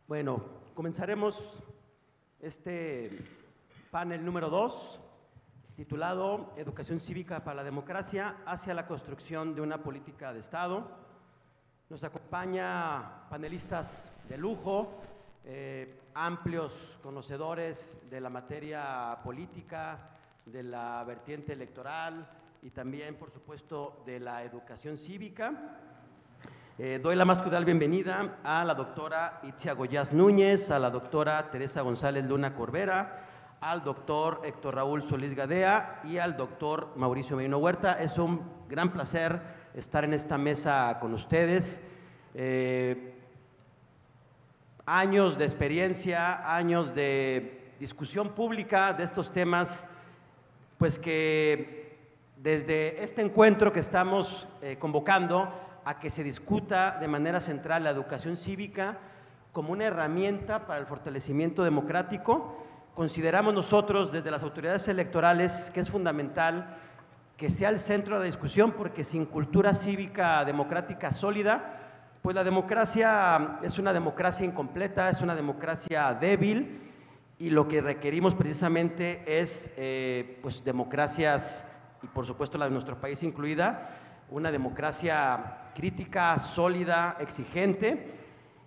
Bueno, comenzaremos este panel número 2, titulado Educación Cívica para la Democracia hacia la construcción de una política de Estado. Nos acompaña panelistas de lujo, amplios conocedores de la materia política, de la vertiente electoral y también, por supuesto, de la educación cívica. Doy la más cordial bienvenida a la doctora Itzia Goyaz Núñez, a la doctora Teresa González Luna Corbera, al doctor Héctor Raúl Solís Gadea y al doctor Mauricio Merino Huerta. Es un gran placer estar en esta mesa con ustedes. Años de experiencia, años de discusión pública de estos temas, pues que desde este encuentro que estamos convocando a que se discuta de manera central la educación cívica como una herramienta para el fortalecimiento democrático. Consideramos nosotros desde las autoridades electorales que es fundamental que sea el centro de la discusión, porque sin cultura cívica democrática sólida, pues la democracia es una democracia incompleta, es una democracia débil, y lo que requerimos precisamente es pues democracias, y por supuesto la de nuestro país incluida, una democracia crítica, sólida, exigente.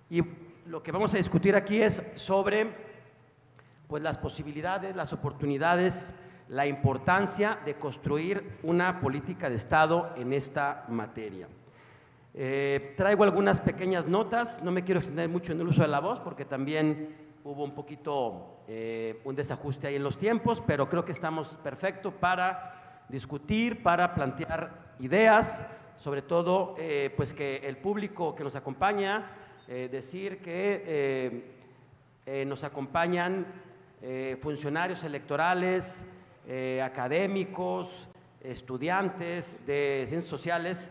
Y lo que vamos a discutir aquí es sobre pues, las posibilidades, las oportunidades, la importancia de construir una política de Estado en esta materia. Traigo algunas pequeñas notas, no me quiero extender mucho en el uso de la voz porque también hubo un poquito un desajuste ahí en los tiempos, pero creo que estamos perfectos para discutir, para plantear ideas, sobre todo pues que el público que nos acompaña, decir que nos acompañan funcionarios electorales, académicos, estudiantes de ciencias sociales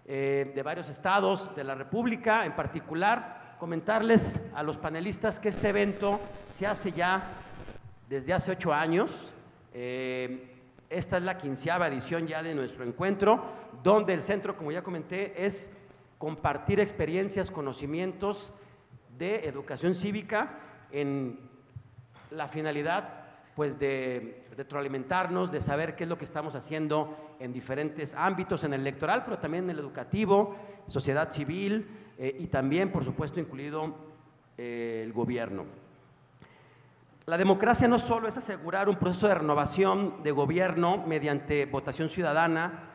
de varios estados de la República. En particular, comentarles a los panelistas que este evento se hace ya desde hace 8 años. Esta es la 15ª edición ya de nuestro encuentro, donde el centro, como ya comenté, es compartir experiencias, conocimientos de educación cívica en la finalidad pues, de retroalimentarnos, de saber qué es lo que estamos haciendo en diferentes ámbitos, en el electoral, pero también en el educativo, sociedad civil y también, por supuesto, incluido el gobierno. La democracia no solo es asegurar un proceso de renovación de gobierno mediante votación ciudadana,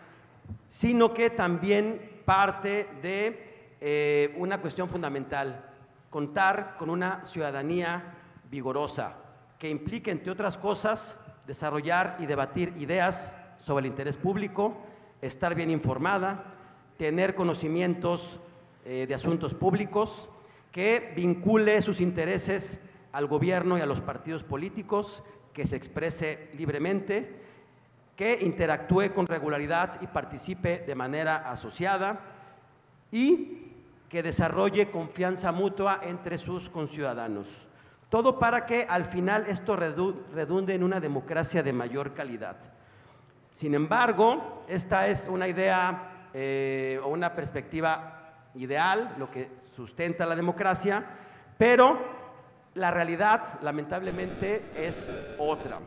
sino que también parte de una cuestión fundamental: contar con una ciudadanía vigorosa, que implique, entre otras cosas, desarrollar y debatir ideas sobre el interés público, estar bien informada, tener conocimientos de asuntos públicos, que vincule sus intereses al gobierno y a los partidos políticos, que se exprese libremente, que interactúe con regularidad y participe de manera asociada y que desarrolle confianza mutua entre sus conciudadanos. Todo para que al final esto redunde en una democracia de mayor calidad. Sin embargo, esta es una idea o una perspectiva ideal, lo que sustenta la democracia, pero la realidad, lamentablemente, es otra.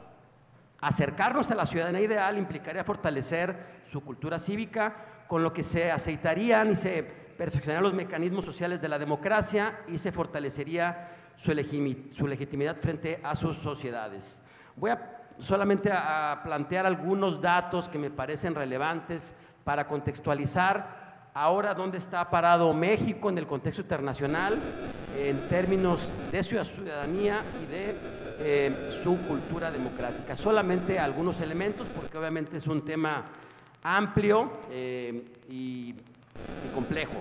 Acercarnos a la ciudadanía ideal implicaría fortalecer su cultura cívica, con lo que se aceitarían y se perfeccionarían los mecanismos sociales de la democracia y se fortalecería su legitimidad frente a sus sociedades. Voy solamente a plantear algunos datos que me parecen relevantes para contextualizar ahora dónde está parado México en el contexto internacional en términos de ciudadanía y de su cultura democrática. Solamente algunos elementos, porque obviamente es un tema amplio y complejo.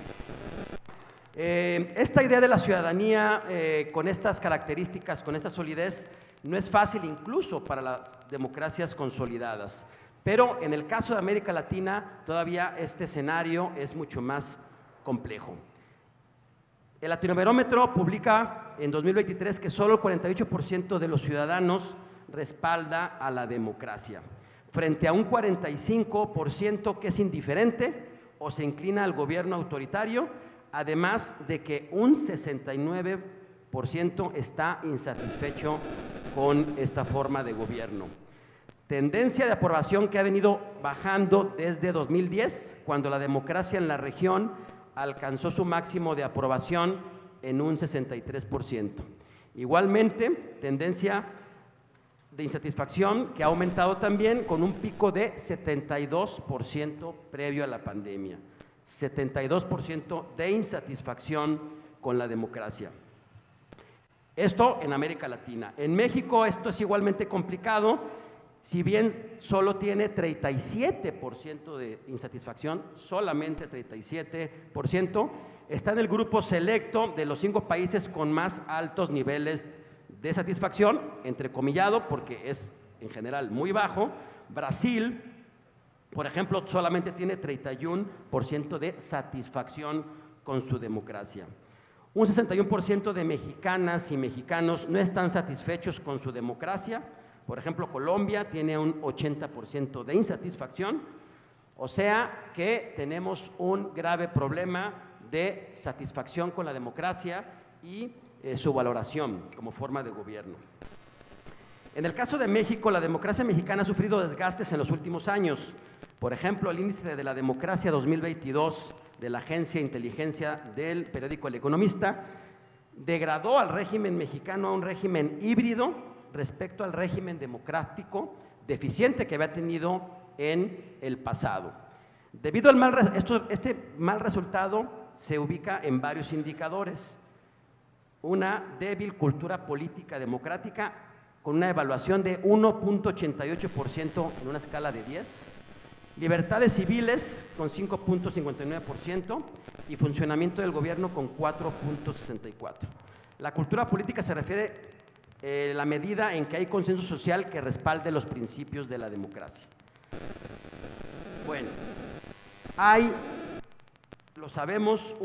Esta idea de la ciudadanía con estas características, con esta solidez, no es fácil incluso para las democracias consolidadas. Pero en el caso de América Latina, todavía este escenario es mucho más complejo. El Latinobarómetro publica en 2023 que solo el 48% de los ciudadanos respalda a la democracia, frente a un 45% que es indiferente o se inclina al gobierno autoritario, además de que un 69% está insatisfecho con esta forma de gobierno. Tendencia de aprobación que ha venido bajando desde 2010, cuando la democracia en la región alcanzó su máximo de aprobación en un 63%. Igualmente, tendencia de insatisfacción que ha aumentado también con un pico de 72% previo a la pandemia. 72% de insatisfacción con la democracia. Esto en América Latina. En México esto es igualmente complicado, si bien solo tiene 37% de insatisfacción, solamente 37%, está en el grupo selecto de los 5 países con más altos niveles de satisfacción, entrecomillado, porque es en general muy bajo. Brasil, por ejemplo, solamente tiene 31% de satisfacción con su democracia. Un 61% de mexicanas y mexicanos no están satisfechos con su democracia. Por ejemplo, Colombia tiene un 80% de insatisfacción, o sea que tenemos un grave problema de satisfacción con la democracia y su valoración como forma de gobierno. En el caso de México, la democracia mexicana ha sufrido desgastes en los últimos años. Por ejemplo, el índice de la democracia 2022 de la Agencia de Inteligencia del periódico El Economista degradó al régimen mexicano a un régimen híbrido respecto al régimen democrático deficiente que había tenido en el pasado. Debido al este mal resultado se ubica en varios indicadores. Una débil cultura política democrática con una evaluación de 1.88% en una escala de 10, libertades civiles con 5.59% y funcionamiento del gobierno con 4.64%. La cultura política se refiere a la medida en que hay consenso social que respalde los principios de la democracia. Bueno, hay, lo sabemos,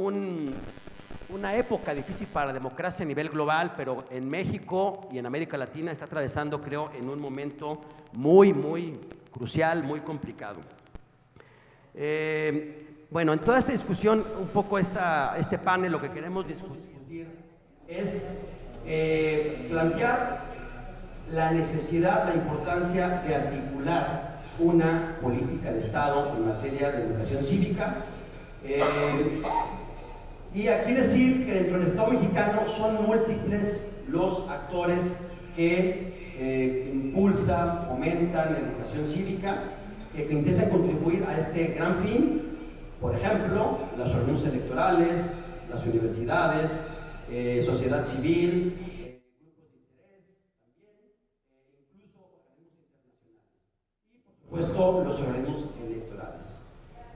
una época difícil para la democracia a nivel global, pero en México y en América Latina está atravesando, creo, en un momento muy crucial, muy complicado. Bueno, en toda esta discusión, un poco este panel, lo que queremos discutir es plantear la necesidad, la importancia de articular una política de Estado en materia de educación cívica. Y aquí decir que dentro del Estado mexicano son múltiples los actores que impulsan, fomentan la educación cívica, que intentan contribuir a este gran fin. Por ejemplo, las organizaciones electorales, las universidades, sociedad civil, grupos de interés también, incluso organismos internacionales y, por supuesto, los organismos electorales.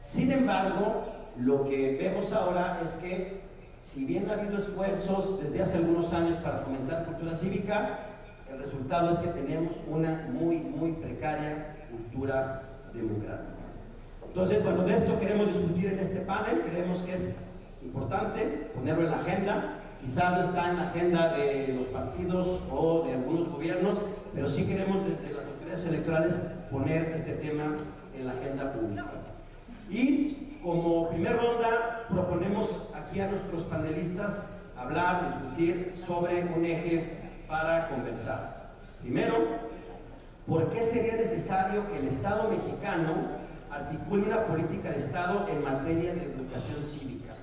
Sin embargo, lo que vemos ahora es que, si bien ha habido esfuerzos desde hace algunos años para fomentar cultura cívica, el resultado es que tenemos una muy precaria cultura democrática. Entonces, bueno, de esto queremos discutir en este panel. Creemos que es importante ponerlo en la agenda. Quizás no está en la agenda de los partidos o de algunos gobiernos, pero sí queremos desde las autoridades electorales poner este tema en la agenda pública. Y como primera ronda proponemos aquí a nuestros panelistas hablar, discutir sobre un eje para conversar. Primero, ¿por qué sería necesario que el Estado mexicano articule una política de Estado en materia de educación cívica?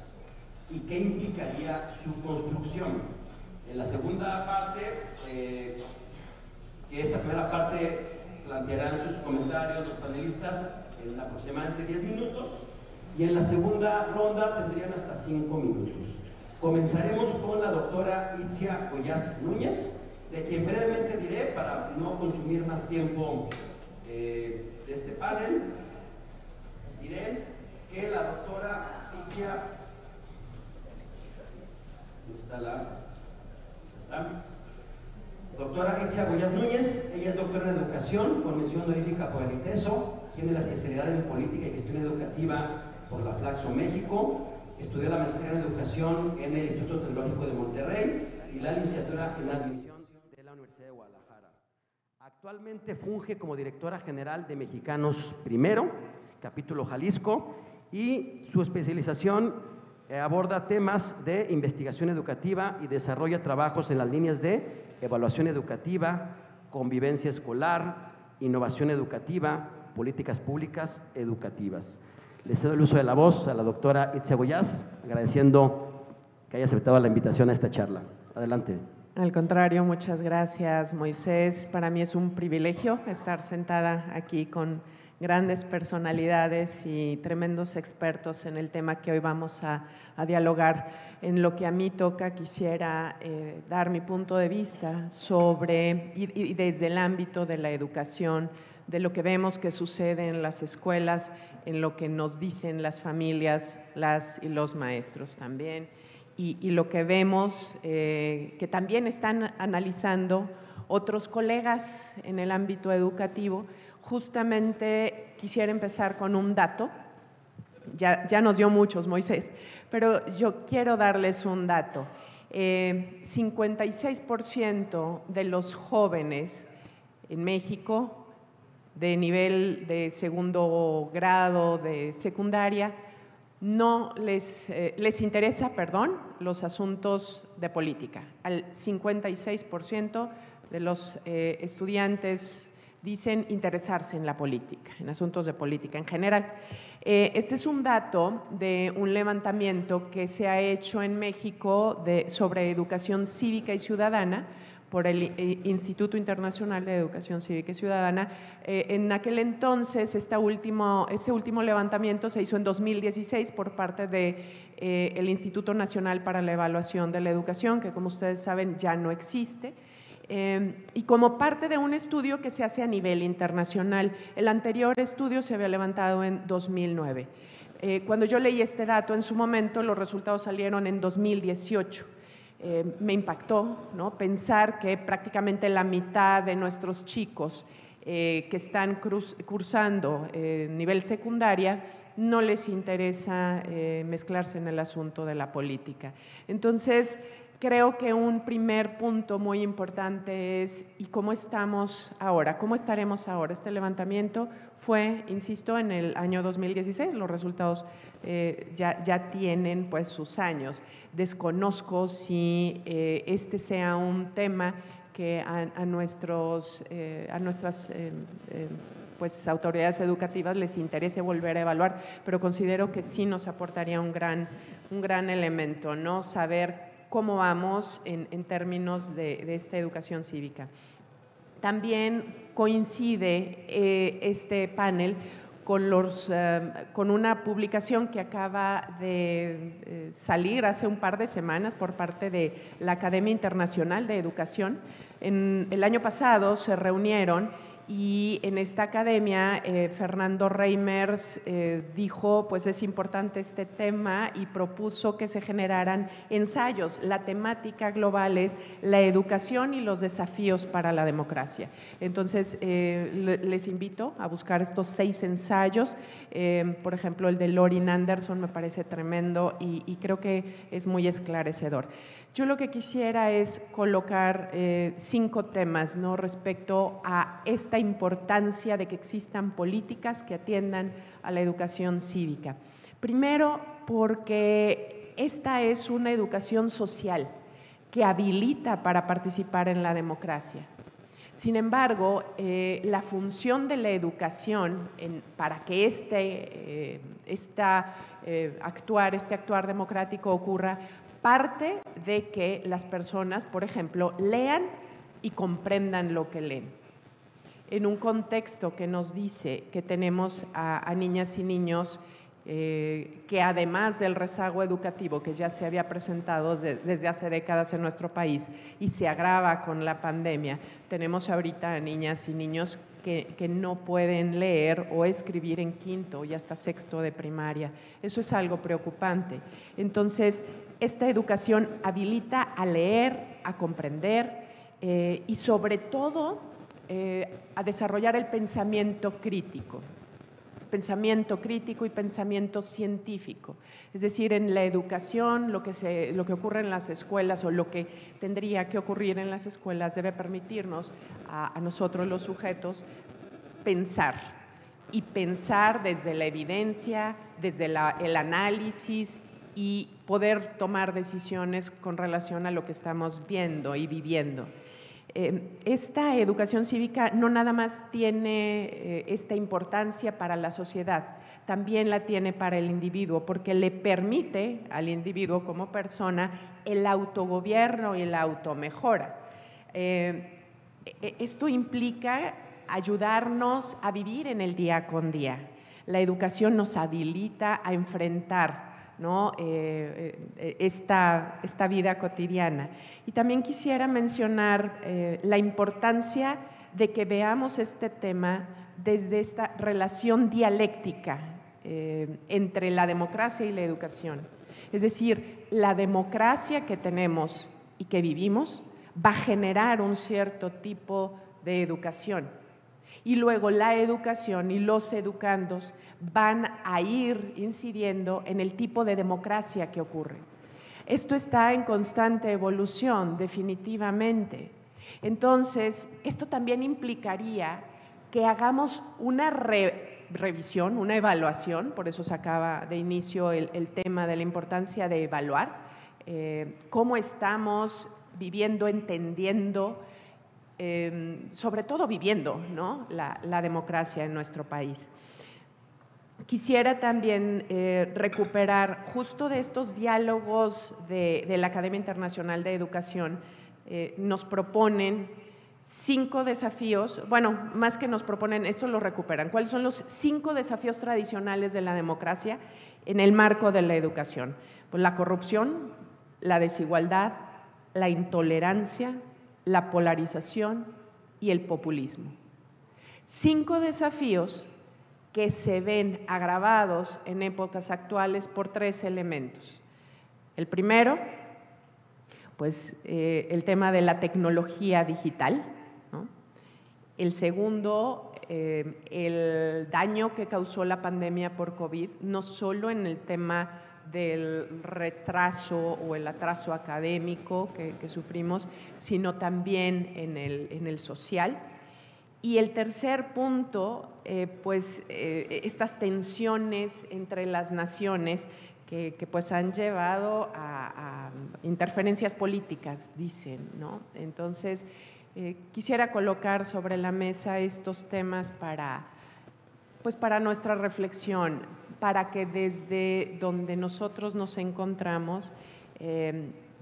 ¿Y qué implicaría su construcción? En la segunda parte, que esta primera parte plantearán sus comentarios los panelistas en aproximadamente 10 minutos, y en la segunda ronda tendrían hasta 5 minutos. Comenzaremos con la doctora Itzia Goiás Núñez, de quien brevemente diré, para no consumir más tiempo de este panel, diré que la doctora Itzia, doctora Itzia Goiás Núñez, ella es doctora en Educación con mención honorífica por el ITESO, tiene la especialidad en Política y Gestión Educativa por la Flaxo México, estudió la maestría en Educación en el Instituto Tecnológico de Monterrey y la licenciatura en Administración de la Universidad de Guadalajara. Actualmente funge como directora general de Mexicanos Primero, capítulo Jalisco, y su especialización aborda temas de investigación educativa y desarrolla trabajos en las líneas de evaluación educativa, convivencia escolar, innovación educativa, políticas públicas educativas. Le cedo el uso de la voz a la doctora Itzia Goiás, agradeciendo que haya aceptado la invitación a esta charla. Adelante. Al contrario, muchas gracias, Moisés. Para mí es un privilegio estar sentada aquí con grandes personalidades y tremendos expertos en el tema que hoy vamos a dialogar. En lo que a mí toca, quisiera dar mi punto de vista sobre, y desde el ámbito de la educación, de lo que vemos que sucede en las escuelas, en lo que nos dicen las familias, las y los maestros también, y lo que vemos que también están analizando otros colegas en el ámbito educativo. Justamente quisiera empezar con un dato, ya nos dio muchos, Moisés, pero yo quiero darles un dato. 56% de los jóvenes en México de nivel de segundo grado, de secundaria, no les interesa, los asuntos de política. Al 56% de los estudiantes dicen interesarse en la política, en asuntos de política en general. Este es un dato de un levantamiento que se ha hecho en México sobre educación cívica y ciudadana por el Instituto Internacional de Educación Cívica y Ciudadana. En aquel entonces, ese último levantamiento se hizo en 2016 por parte del Instituto Nacional para la Evaluación de la Educación, que como ustedes saben ya no existe. Y como parte de un estudio que se hace a nivel internacional. El anterior estudio se había levantado en 2009. Cuando yo leí este dato en su momento, los resultados salieron en 2018. Me impactó, ¿no?, pensar que prácticamente la mitad de nuestros chicos que están cursando nivel secundaria no les interesa mezclarse en el asunto de la política. Entonces, creo que un primer punto muy importante es ¿y cómo estamos ahora? ¿Cómo estaremos ahora? Este levantamiento fue, insisto, en el año 2016, los resultados ya tienen pues sus años. Desconozco si este sea un tema que a nuestras pues, autoridades educativas les interese volver a evaluar, pero considero que sí nos aportaría un gran elemento, ¿no? Saber cómo vamos en términos de esta educación cívica. También coincide este panel con una publicación que acaba de salir hace un par de semanas por parte de la Academia Internacional de Educación. El año pasado se reunieron y en esta academia Fernando Reimers dijo, pues es importante este tema y propuso que se generaran ensayos. La temática global es la educación y los desafíos para la democracia. Entonces, les invito a buscar estos 6 ensayos. Por ejemplo, el de Lorin Anderson me parece tremendo y creo que es muy esclarecedor. Yo lo que quisiera es colocar 5 temas, ¿no?, respecto a esta importancia de que existan políticas que atiendan a la educación cívica. Primero, porque esta es una educación social que habilita para participar en la democracia. Sin embargo, la función de la educación para que este actuar democrático ocurra parte de que las personas, por ejemplo, lean y comprendan lo que leen. En un contexto que nos dice que tenemos a niñas y niños que además del rezago educativo que ya se había presentado desde hace décadas en nuestro país y se agrava con la pandemia, tenemos ahorita a niñas y niños que no pueden leer o escribir en quinto y hasta sexto de primaria. Eso es algo preocupante. Entonces, esta educación habilita a leer, a comprender y sobre todo a desarrollar el pensamiento crítico y pensamiento científico. Es decir, en la educación, lo que ocurre en las escuelas o lo que tendría que ocurrir en las escuelas debe permitirnos a nosotros los sujetos pensar desde la evidencia, desde el análisis y poder tomar decisiones con relación a lo que estamos viendo y viviendo. Esta educación cívica no nada más tiene esta importancia para la sociedad, también la tiene para el individuo, porque le permite al individuo como persona el autogobierno y la automejora. Esto implica ayudarnos a vivir en el día con día. La educación nos habilita a enfrentar, ¿no? esta vida cotidiana. Y también quisiera mencionar la importancia de que veamos este tema desde esta relación dialéctica entre la democracia y la educación. Es decir, la democracia que tenemos y que vivimos va a generar un cierto tipo de educación. Y luego la educación y los educandos van a ir incidiendo en el tipo de democracia que ocurre. Esto está en constante evolución, definitivamente. Entonces, esto también implicaría que hagamos una revisión, una evaluación, por eso sacaba de inicio el tema de la importancia de evaluar cómo estamos viviendo, entendiendo, sobre todo viviendo, ¿no? la democracia en nuestro país. Quisiera también recuperar justo de estos diálogos de la Academia Internacional de Educación. Nos proponen 5 desafíos, bueno, más que nos proponen, esto lo recuperan. ¿Cuáles son los 5 desafíos tradicionales de la democracia en el marco de la educación? Pues la corrupción, la desigualdad, la intolerancia, la polarización y el populismo. 5 desafíos que se ven agravados en épocas actuales por 3 elementos. El primero, pues el tema de la tecnología digital, ¿no? El segundo, el daño que causó la pandemia por COVID, no solo en el tema del retraso o el atraso académico que sufrimos, sino también en el social. Y el tercer punto, estas tensiones entre las naciones que pues han llevado a interferencias políticas, dicen, ¿no? Entonces, quisiera colocar sobre la mesa estos temas para nuestra reflexión, para que desde donde nosotros nos encontramos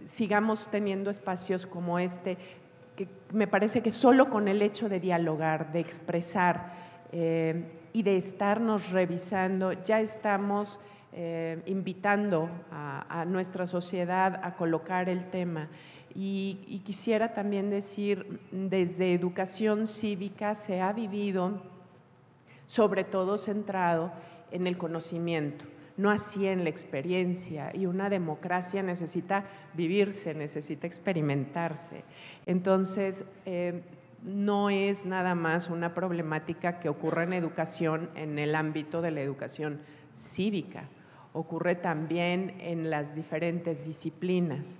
sigamos teniendo espacios como este, que me parece que solo con el hecho de dialogar, de expresar y de estarnos revisando, ya estamos invitando a nuestra sociedad a colocar el tema. Y quisiera también decir, desde educación cívica se ha vivido sobre todo centrado en el conocimiento, no así en la experiencia, y una democracia necesita vivirse, necesita experimentarse. Entonces, no es nada más una problemática que ocurre en educación en el ámbito de la educación cívica, ocurre también en las diferentes disciplinas.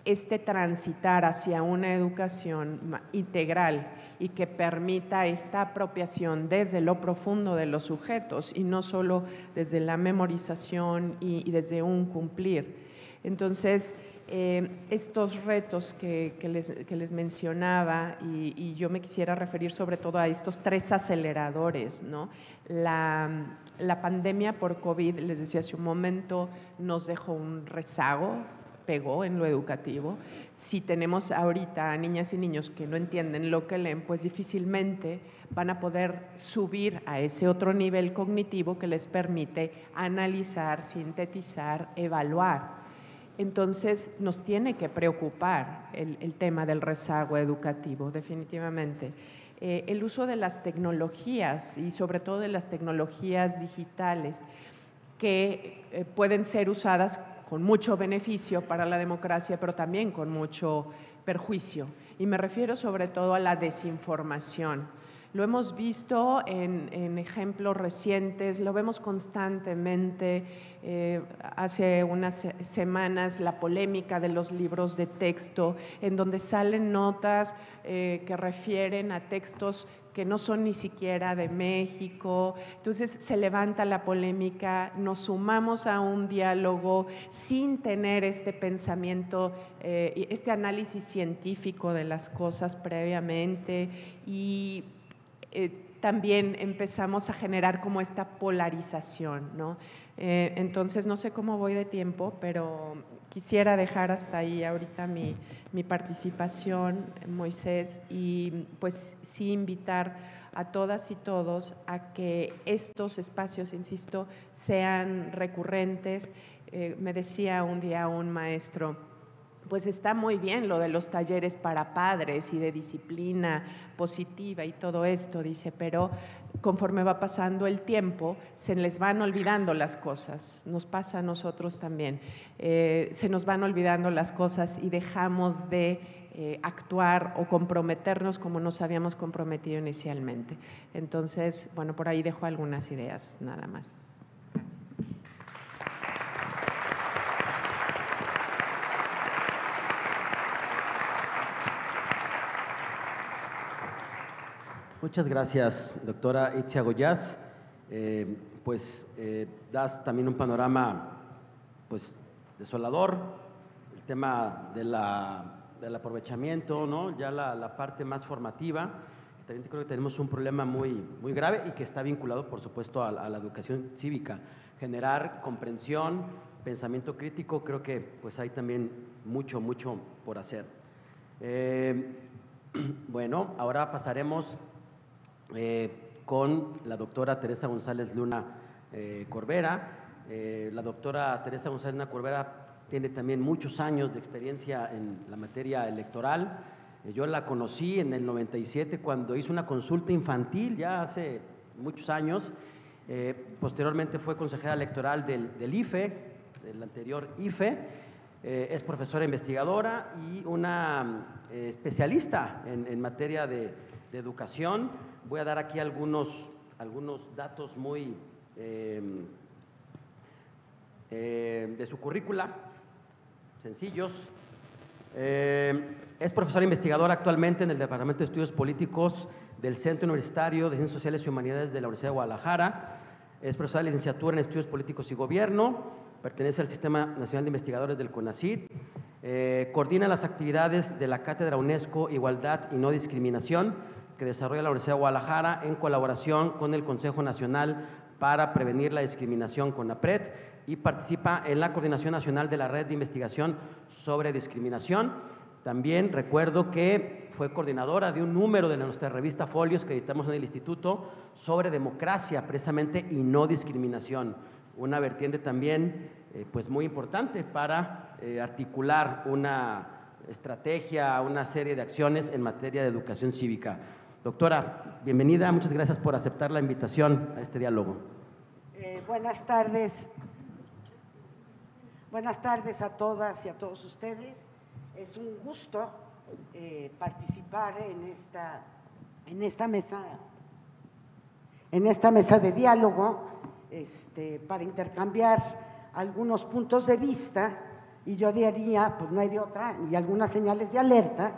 Este transitar hacia una educación integral y que permita esta apropiación desde lo profundo de los sujetos y no solo desde la memorización y desde un cumplir. Entonces, estos retos que les mencionaba, y yo me quisiera referir sobre todo a estos 3 aceleradores, ¿no? La pandemia por COVID, les decía hace un momento, nos dejó un rezago, pegó en lo educativo. Si tenemos ahorita a niñas y niños que no entienden lo que leen, pues difícilmente van a poder subir a ese otro nivel cognitivo que les permite analizar, sintetizar, evaluar. Entonces, nos tiene que preocupar el tema del rezago educativo, definitivamente. El uso de las tecnologías y sobre todo de las tecnologías digitales que pueden ser usadas con mucho beneficio para la democracia, pero también con mucho perjuicio. Y me refiero sobre todo a la desinformación. Lo hemos visto en ejemplos recientes, lo vemos constantemente. Hace unas semanas la polémica de los libros de texto, en donde salen notas que refieren a textos que no son ni siquiera de México. Entonces se levanta la polémica, nos sumamos a un diálogo sin tener este pensamiento, este análisis científico de las cosas previamente, y también empezamos a generar como esta polarización, ¿no? Entonces, no sé cómo voy de tiempo, pero quisiera dejar hasta ahí ahorita mi participación, Moisés, y pues sí invitar a todas y todos a que estos espacios, insisto, sean recurrentes. Me decía un día un maestro, pues está muy bien lo de los talleres para padres y de disciplina positiva y todo esto, dice, pero conforme va pasando el tiempo, se les van olvidando las cosas. Nos pasa a nosotros también. Se nos van olvidando las cosas y dejamos de actuar o comprometernos como nos habíamos comprometido inicialmente. Entonces, bueno, por ahí dejo algunas ideas, nada más. Muchas gracias, doctora Itzia Goiás. Das también un panorama pues, desolador, el tema del aprovechamiento, ¿no? Ya la parte más formativa. También creo que tenemos un problema muy grave y que está vinculado, por supuesto, a la educación cívica. Generar comprensión, pensamiento crítico, creo que pues, hay también mucho por hacer. Bueno, ahora pasaremos con la doctora Teresa González Luna Corbera. La doctora Teresa González Luna Corbera tiene también muchos años de experiencia en la materia electoral. Yo la conocí en el 97 cuando hizo una consulta infantil, ya hace muchos años. Posteriormente fue consejera electoral del IFE, del anterior IFE. Es profesora investigadora y una especialista en materia de educación. Voy a dar aquí algunos datos muy de su currícula, sencillos. Es profesora investigadora actualmente en el Departamento de Estudios Políticos del Centro Universitario de Ciencias Sociales y Humanidades de la Universidad de Guadalajara. Es profesora de licenciatura en Estudios Políticos y Gobierno. Pertenece al Sistema Nacional de Investigadores del CONACYT. Coordina las actividades de la Cátedra UNESCO Igualdad y No Discriminación, que desarrolla la Universidad de Guadalajara en colaboración con el Consejo Nacional para Prevenir la Discriminación, CONAPRED, y participa en la Coordinación Nacional de la Red de Investigación sobre Discriminación. También recuerdo que fue coordinadora de un número de nuestra revista Folios que editamos en el Instituto sobre democracia, precisamente, y no discriminación. Una vertiente también pues muy importante para articular una estrategia, una serie de acciones en materia de educación cívica. Doctora, bienvenida, muchas gracias por aceptar la invitación a este diálogo. Buenas tardes. Buenas tardes a todas y a todos ustedes. Es un gusto participar en esta mesa de diálogo para intercambiar algunos puntos de vista, y yo diría, pues no hay de otra, y algunas señales de alerta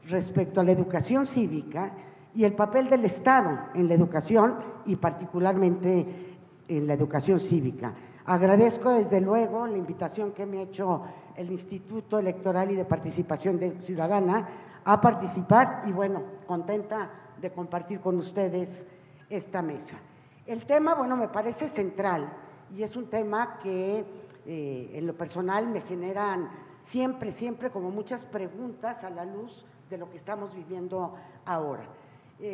respecto a la educación cívica y el papel del Estado en la educación y particularmente en la educación cívica. Agradezco desde luego la invitación que me ha hecho el Instituto Electoral y de Participación Ciudadana a participar y bueno, contenta de compartir con ustedes esta mesa. El tema, bueno, me parece central y es un tema que en lo personal me generan siempre como muchas preguntas a la luz de lo que estamos viviendo ahora.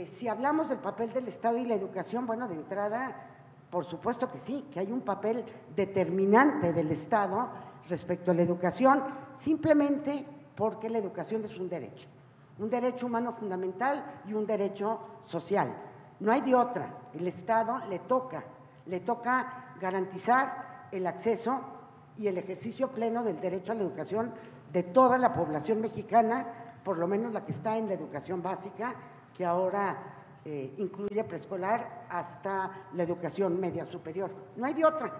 Si hablamos del papel del Estado y la educación, bueno, de entrada, por supuesto que sí, que hay un papel determinante del Estado respecto a la educación, simplemente porque la educación es un derecho humano fundamental y un derecho social. No hay de otra, el Estado le toca garantizar el acceso y el ejercicio pleno del derecho a la educación de toda la población mexicana, por lo menos la que está en la educación básica, que ahora incluye preescolar hasta la educación media superior. No hay de otra.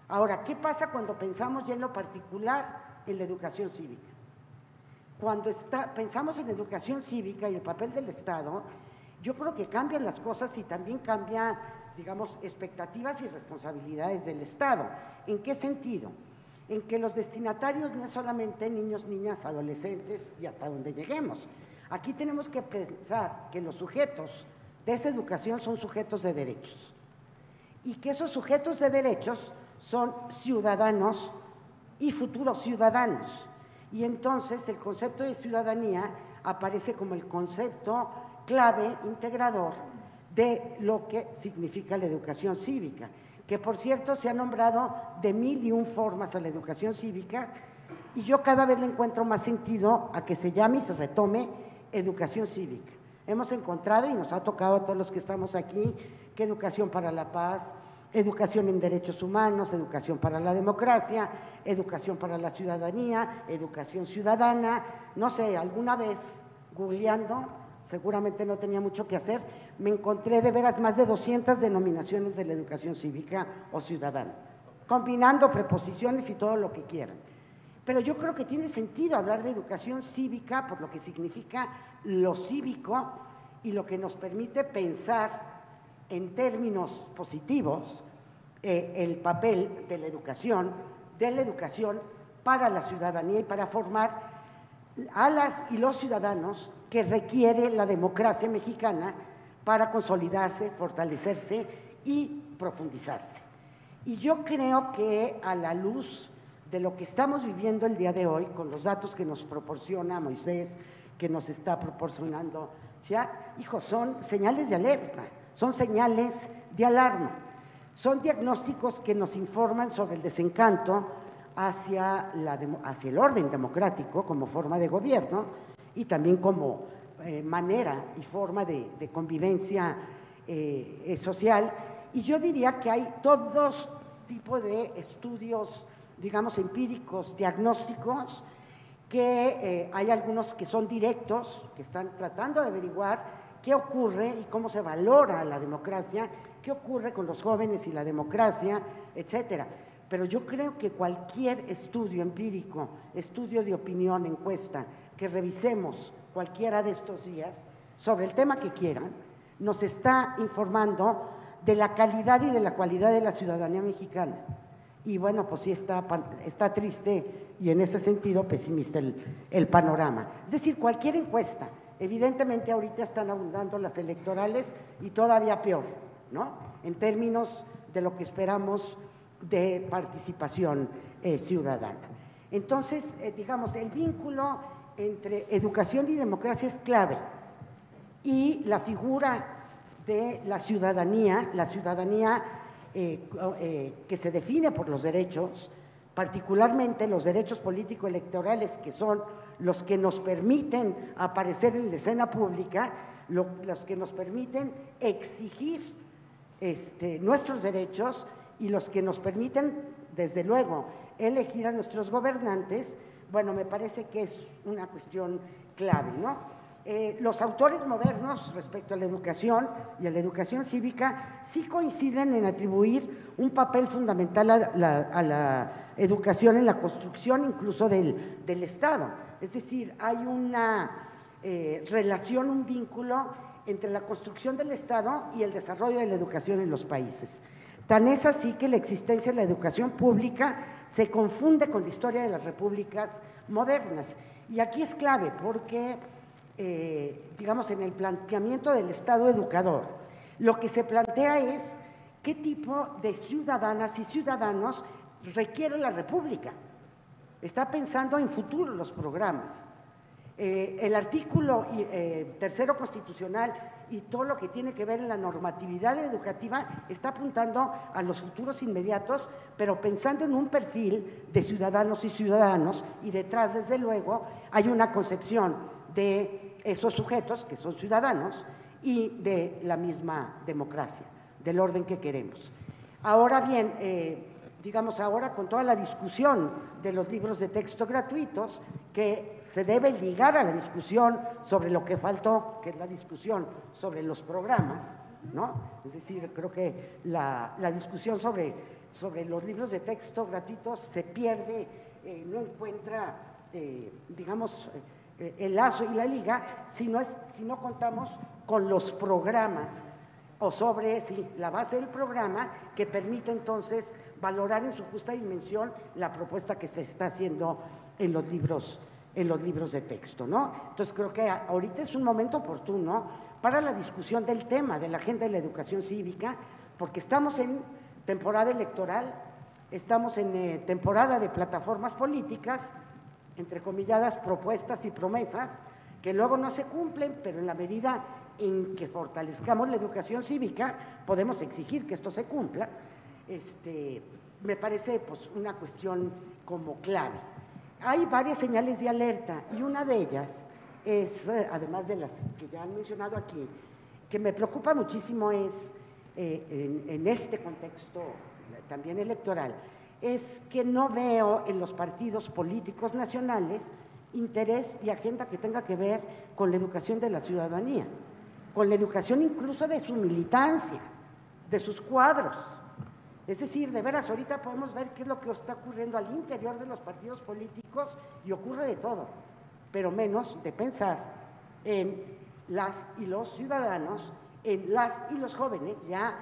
Ahora, ¿qué pasa cuando pensamos ya en lo particular en la educación cívica? Cuando pensamos en educación cívica y el papel del Estado, yo creo que cambian las cosas y también cambian, digamos, expectativas y responsabilidades del Estado. ¿En qué sentido? En que los destinatarios no es solamente niños, niñas, adolescentes y hasta donde lleguemos. Aquí tenemos que pensar que los sujetos de esa educación son sujetos de derechos y que esos sujetos de derechos son ciudadanos y futuros ciudadanos. Y entonces el concepto de ciudadanía aparece como el concepto clave, integrador de lo que significa la educación cívica, que por cierto se ha nombrado de 1001 formas a la educación cívica y yo cada vez le encuentro más sentido a que se llame y se retome educación cívica. Hemos encontrado y nos ha tocado a todos los que estamos aquí que educación para la paz, educación en derechos humanos, educación para la democracia, educación para la ciudadanía, educación ciudadana, no sé, alguna vez googleando, seguramente no tenía mucho que hacer, me encontré de veras más de 200 denominaciones de la educación cívica o ciudadana, combinando preposiciones y todo lo que quieran. Pero yo creo que tiene sentido hablar de educación cívica por lo que significa lo cívico y lo que nos permite pensar en términos positivos el papel de la educación para la ciudadanía y para formar a las y los ciudadanos que requiere la democracia mexicana para consolidarse, fortalecerse y profundizarse. Y yo creo que a la luz de lo que estamos viviendo el día de hoy, con los datos que nos proporciona Moisés, que nos está proporcionando, son señales de alerta, son señales de alarma, son diagnósticos que nos informan sobre el desencanto hacia el orden democrático como forma de gobierno y también como manera y forma de convivencia social. Y yo diría que hay todos tipos de estudios, digamos, empíricos, diagnósticos, que hay algunos que son directos, que están tratando de averiguar qué ocurre y cómo se valora la democracia, qué ocurre con los jóvenes y la democracia, etcétera. Pero yo creo que cualquier estudio empírico, estudio de opinión, encuesta, que revisemos cualquiera de estos días, sobre el tema que quieran, nos está informando de la calidad y de la cualidad de la ciudadanía mexicana. Y bueno, pues sí está triste y en ese sentido pesimista el panorama. Es decir, cualquier encuesta, evidentemente ahorita están abundando las electorales y todavía peor, ¿no? En términos de lo que esperamos de participación ciudadana. Entonces, digamos, el vínculo entre educación y democracia es clave y la figura de la ciudadanía que se define por los derechos, particularmente los derechos político-electorales, que son los que nos permiten aparecer en la escena pública, los que nos permiten exigir nuestros derechos y los que nos permiten, desde luego, elegir a nuestros gobernantes. Bueno, me parece que es una cuestión clave, ¿no? Los autores modernos respecto a la educación y a la educación cívica sí coinciden en atribuir un papel fundamental a la educación en la construcción incluso del Estado. Es decir, hay una relación, un vínculo entre la construcción del Estado y el desarrollo de la educación en los países. Tan es así que la existencia de la educación pública se confunde con la historia de las repúblicas modernas. Y aquí es clave porque digamos, en el planteamiento del Estado educador, lo que se plantea es qué tipo de ciudadanas y ciudadanos requiere la República. Está pensando en futuro los programas. El artículo tercero constitucional y todo lo que tiene que ver en la normatividad educativa está apuntando a los futuros inmediatos, pero pensando en un perfil de ciudadanos y ciudadanos, y detrás, desde luego, hay una concepción de esos sujetos que son ciudadanos y de la misma democracia, del orden que queremos. Ahora bien, digamos ahora con toda la discusión de los libros de texto gratuitos, que se debe ligar a la discusión sobre lo que faltó, que es la discusión sobre los programas, ¿no? Es decir, creo que la discusión sobre los libros de texto gratuitos se pierde, no encuentra, digamos, el lazo y la liga si no contamos con los programas o sobre la base del programa que permite entonces valorar en su justa dimensión la propuesta que se está haciendo en los libros de texto, ¿no? Entonces creo que ahorita es un momento oportuno para la discusión del tema de la agenda de la educación cívica, porque estamos en temporada electoral, estamos en temporada de plataformas políticas, entrecomilladas propuestas y promesas que luego no se cumplen, pero en la medida en que fortalezcamos la educación cívica podemos exigir que esto se cumpla. Me parece pues una cuestión como clave. Hay varias señales de alerta y una de ellas es, además de las que ya han mencionado aquí, que me preocupa muchísimo es, en este contexto también electoral, es que no veo en los partidos políticos nacionales interés y agenda que tenga que ver con la educación de la ciudadanía, con la educación incluso de su militancia, de sus cuadros. Es decir, de veras, ahorita podemos ver qué es lo que está ocurriendo al interior de los partidos políticos y ocurre de todo, pero menos de pensar en las y los ciudadanos, en las y los jóvenes, ya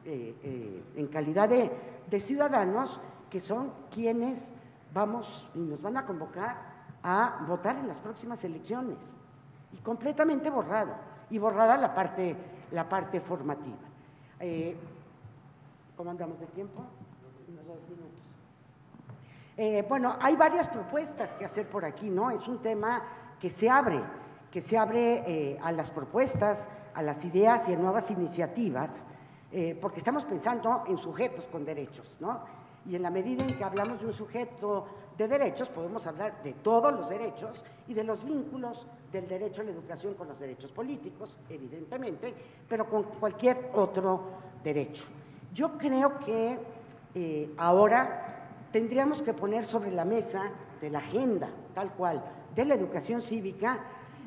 en calidad de ciudadanos, que son quienes vamos y nos van a convocar a votar en las próximas elecciones, y completamente borrado, y borrada la parte formativa. ¿Cómo andamos de tiempo? Unos 2 minutos. Bueno, hay varias propuestas que hacer por aquí, ¿no? Es un tema que se abre a las propuestas, a las ideas y a nuevas iniciativas, porque estamos pensando en sujetos con derechos, ¿no? Y en la medida en que hablamos de un sujeto de derechos, podemos hablar de todos los derechos y de los vínculos del derecho a la educación con los derechos políticos, evidentemente, pero con cualquier otro derecho. Yo creo que ahora tendríamos que poner sobre la mesa de la agenda, tal cual, de la educación cívica,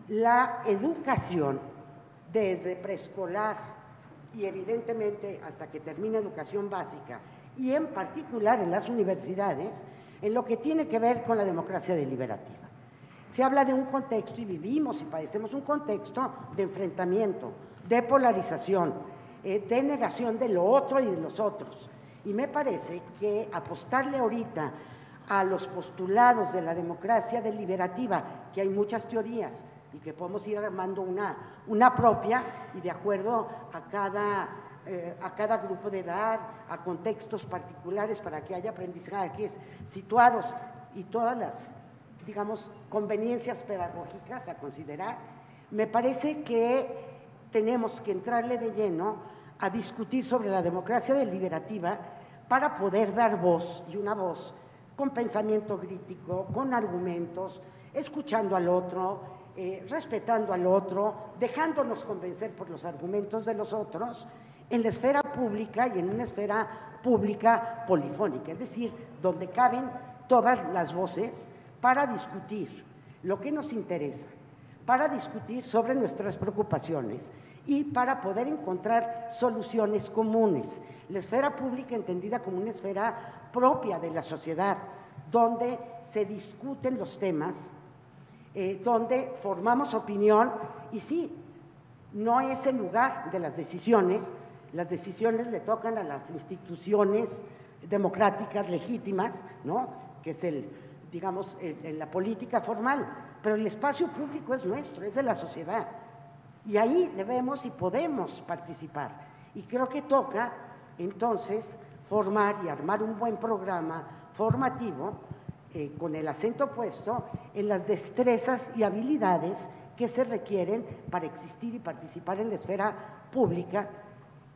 la educación desde preescolar y evidentemente hasta que termine educación básica, y en particular en las universidades, en lo que tiene que ver con la democracia deliberativa. Se habla de un contexto, y vivimos y padecemos un contexto de enfrentamiento, de polarización, de negación de lo otro y de los otros. Y me parece que apostarle ahorita a los postulados de la democracia deliberativa, que hay muchas teorías y que podemos ir armando una propia, y de acuerdo a cada grupo de edad, a contextos particulares, para que haya aprendizajes situados y todas las, digamos, conveniencias pedagógicas a considerar. Me parece que tenemos que entrarle de lleno a discutir sobre la democracia deliberativa para poder dar voz, y una voz con pensamiento crítico, con argumentos, escuchando al otro, respetando al otro, dejándonos convencer por los argumentos de los otros, en la esfera pública y en una esfera pública polifónica, es decir, donde caben todas las voces para discutir lo que nos interesa, para discutir sobre nuestras preocupaciones y para poder encontrar soluciones comunes. La esfera pública entendida como una esfera propia de la sociedad, donde se discuten los temas, donde formamos opinión, y sí, no es el lugar de las decisiones le tocan a las instituciones democráticas legítimas, ¿no? Que es digamos, la política formal, pero el espacio público es nuestro, es de la sociedad, y ahí debemos y podemos participar, y creo que toca entonces formar y armar un buen programa formativo con el acento puesto en las destrezas y habilidades que se requieren para existir y participar en la esfera pública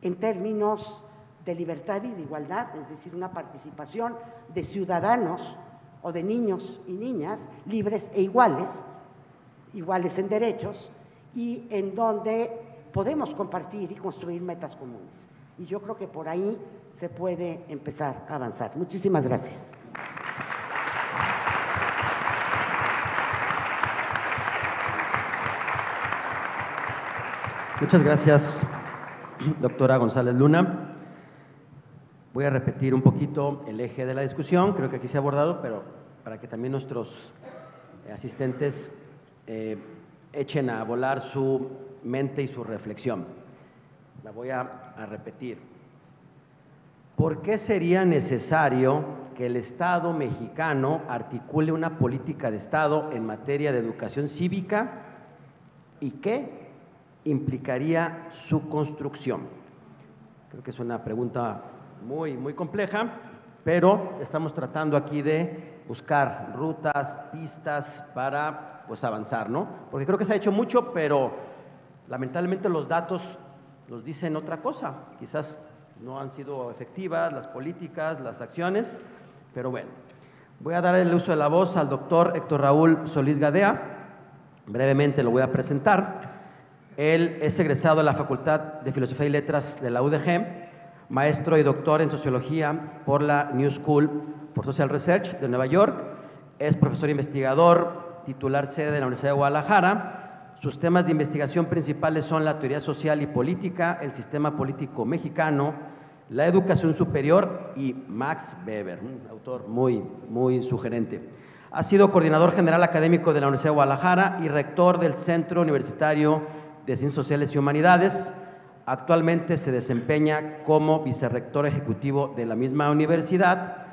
en términos de libertad y de igualdad, es decir, una participación de ciudadanos o de niños y niñas libres e iguales en derechos, y en donde podemos compartir y construir metas comunes. y yo creo que por ahí se puede empezar a avanzar. Muchísimas gracias. Muchas gracias, doctora González Luna. Voy a repetir un poquito el eje de la discusión, creo que aquí se ha abordado, pero para que también nuestros asistentes echen a volar su mente y su reflexión. La voy a repetir. ¿Por qué sería necesario que el Estado mexicano articule una política de Estado en materia de educación cívica y qué implicaría su construcción? Creo que es una pregunta muy compleja, pero estamos tratando aquí de buscar rutas, pistas para pues avanzar, ¿no? Porque creo que se ha hecho mucho, pero lamentablemente los datos nos dicen otra cosa. Quizás no han sido efectivas las políticas, las acciones, pero bueno. Voy a dar el uso de la voz al doctor Héctor Raúl Solís Gadea. Brevemente lo voy a presentar. Él es egresado de la Facultad de Filosofía y Letras de la UDG, maestro y doctor en Sociología por la New School for Social Research de Nueva York, es profesor investigador, titular sede de la Universidad de Guadalajara. Sus temas de investigación principales son la teoría social y política, el sistema político mexicano, la educación superior y Max Weber, un autor muy sugerente. Ha sido coordinador general académico de la Universidad de Guadalajara y rector del Centro Universitario de Ciencias Sociales y Humanidades. Actualmente se desempeña como vicerrector ejecutivo de la misma universidad.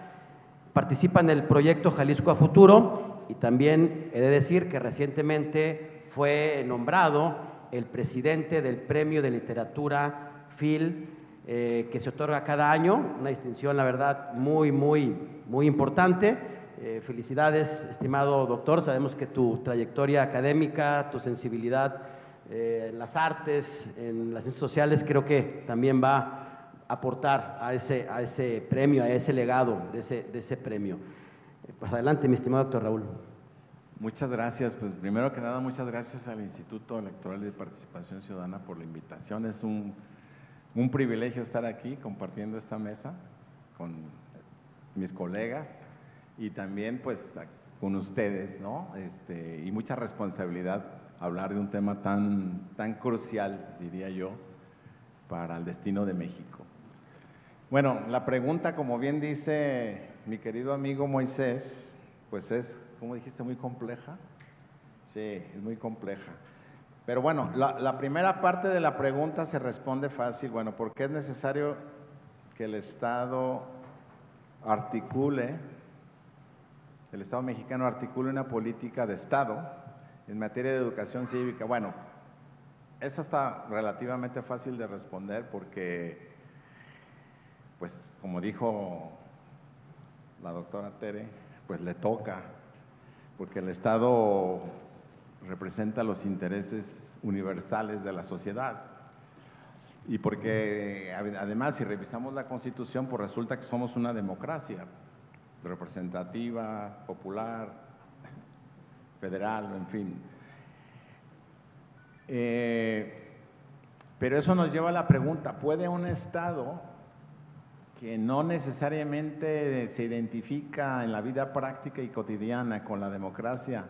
Participa en el proyecto Jalisco a Futuro y también he de decir que recientemente fue nombrado el presidente del Premio de Literatura Phil, que se otorga cada año, una distinción, la verdad, muy importante. Felicidades, estimado doctor. Sabemos que tu trayectoria académica, tu sensibilidad en las artes, en las ciencias sociales, creo que también va a aportar a ese premio, a ese legado de ese premio. Pues adelante, mi estimado doctor Raúl. Muchas gracias. Pues primero que nada, muchas gracias al Instituto Electoral de Participación Ciudadana por la invitación. Es un privilegio estar aquí compartiendo esta mesa con mis colegas y también pues con ustedes, ¿no? Y mucha responsabilidad hablar de un tema tan crucial, diría yo, para el destino de México. Bueno, la pregunta, como bien dice mi querido amigo Moisés, pues es, ¿cómo dijiste? Muy compleja. Sí, es muy compleja. Pero bueno, la primera parte de la pregunta se responde fácil. Bueno, ¿por qué es necesario que el Estado mexicano articule una política de Estado en materia de educación cívica? Bueno, eso está relativamente fácil de responder porque, pues, como dijo la doctora Tere, pues le toca, porque el Estado representa los intereses universales de la sociedad. Y porque, además, si revisamos la Constitución, pues resulta que somos una democracia representativa, popular, federal, en fin. Pero eso nos lleva a la pregunta, ¿puede un Estado que no necesariamente se identifica en la vida práctica y cotidiana con la democracia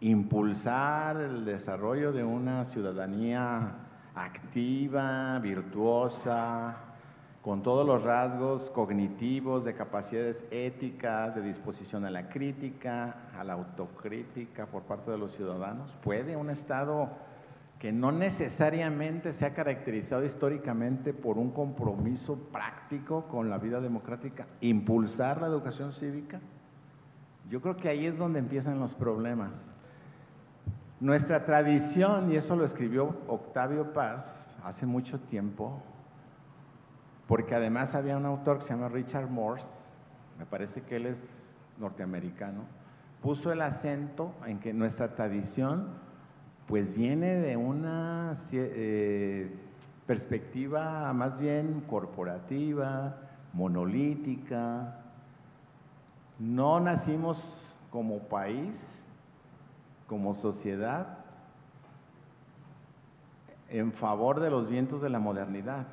impulsar el desarrollo de una ciudadanía activa, virtuosa, con todos los rasgos cognitivos, de capacidades éticas, de disposición a la crítica, a la autocrítica por parte de los ciudadanos? ¿Puede un Estado que no necesariamente se ha caracterizado históricamente por un compromiso práctico con la vida democrática impulsar la educación cívica? Yo creo que ahí es donde empiezan los problemas. Nuestra tradición, y eso lo escribió Octavio Paz hace mucho tiempo, porque además había un autor que se llama Richard Morse, me parece que él es norteamericano, puso el acento en que nuestra tradición pues viene de una perspectiva más bien corporativa, monolítica. No nacimos como país, como sociedad, en favor de los vientos de la modernidad.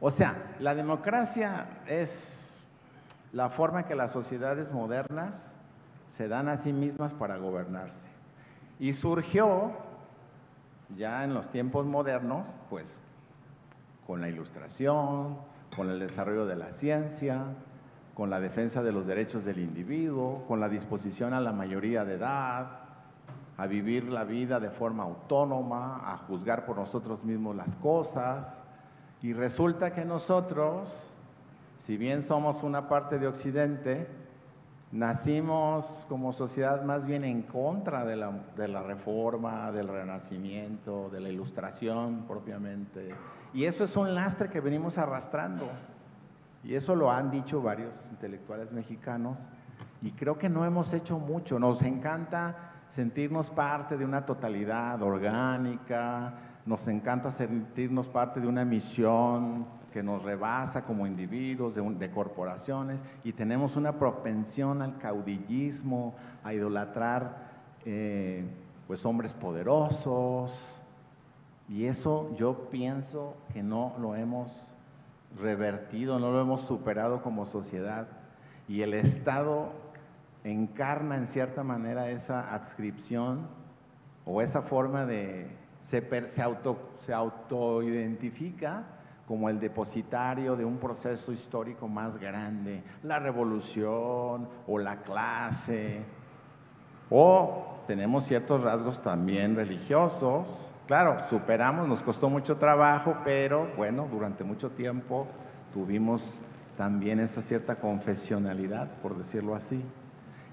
O sea, la democracia es la forma que las sociedades modernas se dan a sí mismas para gobernarse. Y surgió ya en los tiempos modernos, pues, con la Ilustración, con el desarrollo de la ciencia, con la defensa de los derechos del individuo, con la disposición a la mayoría de edad, a vivir la vida de forma autónoma, a juzgar por nosotros mismos las cosas. Y resulta que nosotros, si bien somos una parte de Occidente, nacimos como sociedad más bien en contra de la reforma, del renacimiento, de la Ilustración propiamente. Y eso es un lastre que venimos arrastrando. Y eso lo han dicho varios intelectuales mexicanos. Y creo que no hemos hecho mucho. Nos encanta sentirnos parte de una totalidad orgánica, nos encanta sentirnos parte de una misión que nos rebasa como individuos, de corporaciones, y tenemos una propensión al caudillismo, a idolatrar pues hombres poderosos, y eso yo pienso que no lo hemos revertido, no lo hemos superado como sociedad, y el Estado encarna en cierta manera esa adscripción o esa forma de, se autoidentifica como el depositario de un proceso histórico más grande, la revolución o la clase, o tenemos ciertos rasgos también religiosos. Claro, superamos, nos costó mucho trabajo, pero bueno, durante mucho tiempo tuvimos también esa cierta confesionalidad, por decirlo así.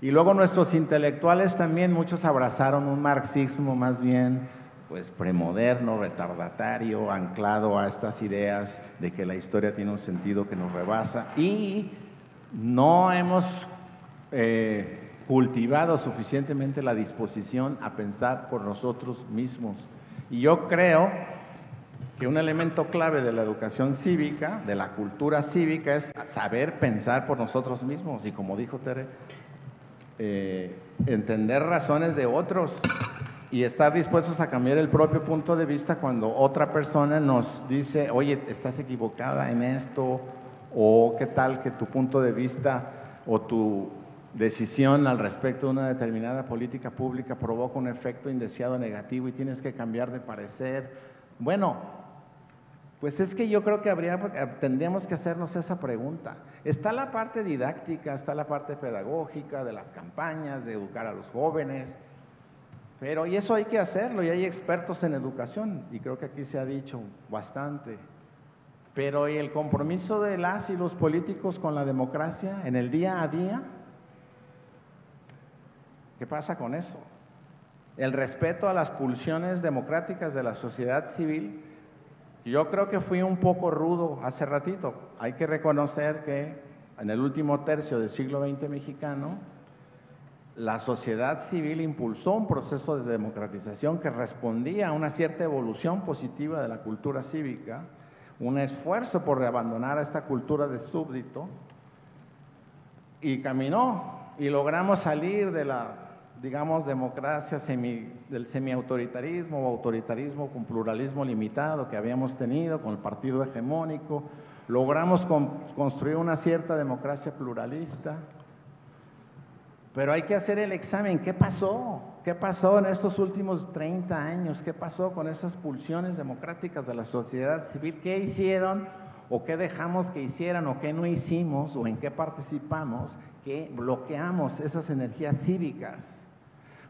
Y luego nuestros intelectuales también, muchos abrazaron un marxismo más bien pues premoderno, retardatario, anclado a estas ideas de que la historia tiene un sentido que nos rebasa, y no hemos cultivado suficientemente la disposición a pensar por nosotros mismos. Y yo creo que un elemento clave de la educación cívica, de la cultura cívica, es saber pensar por nosotros mismos, y como dijo Tere, entender razones de otros y estar dispuestos a cambiar el propio punto de vista cuando otra persona nos dice, oye, estás equivocada en esto, o qué tal que tu punto de vista o tu decisión al respecto de una determinada política pública provoca un efecto indeseado negativo y tienes que cambiar de parecer. Bueno, pues es que yo creo que tendríamos que hacernos esa pregunta. Está la parte didáctica, está la parte pedagógica de las campañas, de educar a los jóvenes, pero y eso hay que hacerlo, y hay expertos en educación, y creo que aquí se ha dicho bastante. Pero ¿y el compromiso de las y los políticos con la democracia en el día a día? ¿Qué pasa con eso? El respeto a las pulsiones democráticas de la sociedad civil. Yo creo que fui un poco rudo hace ratito. Hay que reconocer que en el último tercio del siglo XX mexicano, la sociedad civil impulsó un proceso de democratización que respondía a una cierta evolución positiva de la cultura cívica, un esfuerzo por abandonar esta cultura de súbdito, y caminó, y logramos salir de la, digamos, democracia del semiautoritarismo o autoritarismo con pluralismo limitado que habíamos tenido con el partido hegemónico. Logramos construir una cierta democracia pluralista, pero hay que hacer el examen. ¿Qué pasó? ¿Qué pasó en estos últimos 30 años? ¿Qué pasó con esas pulsiones democráticas de la sociedad civil? ¿Qué hicieron o qué dejamos que hicieran o qué no hicimos o en qué participamos que bloqueamos esas energías cívicas?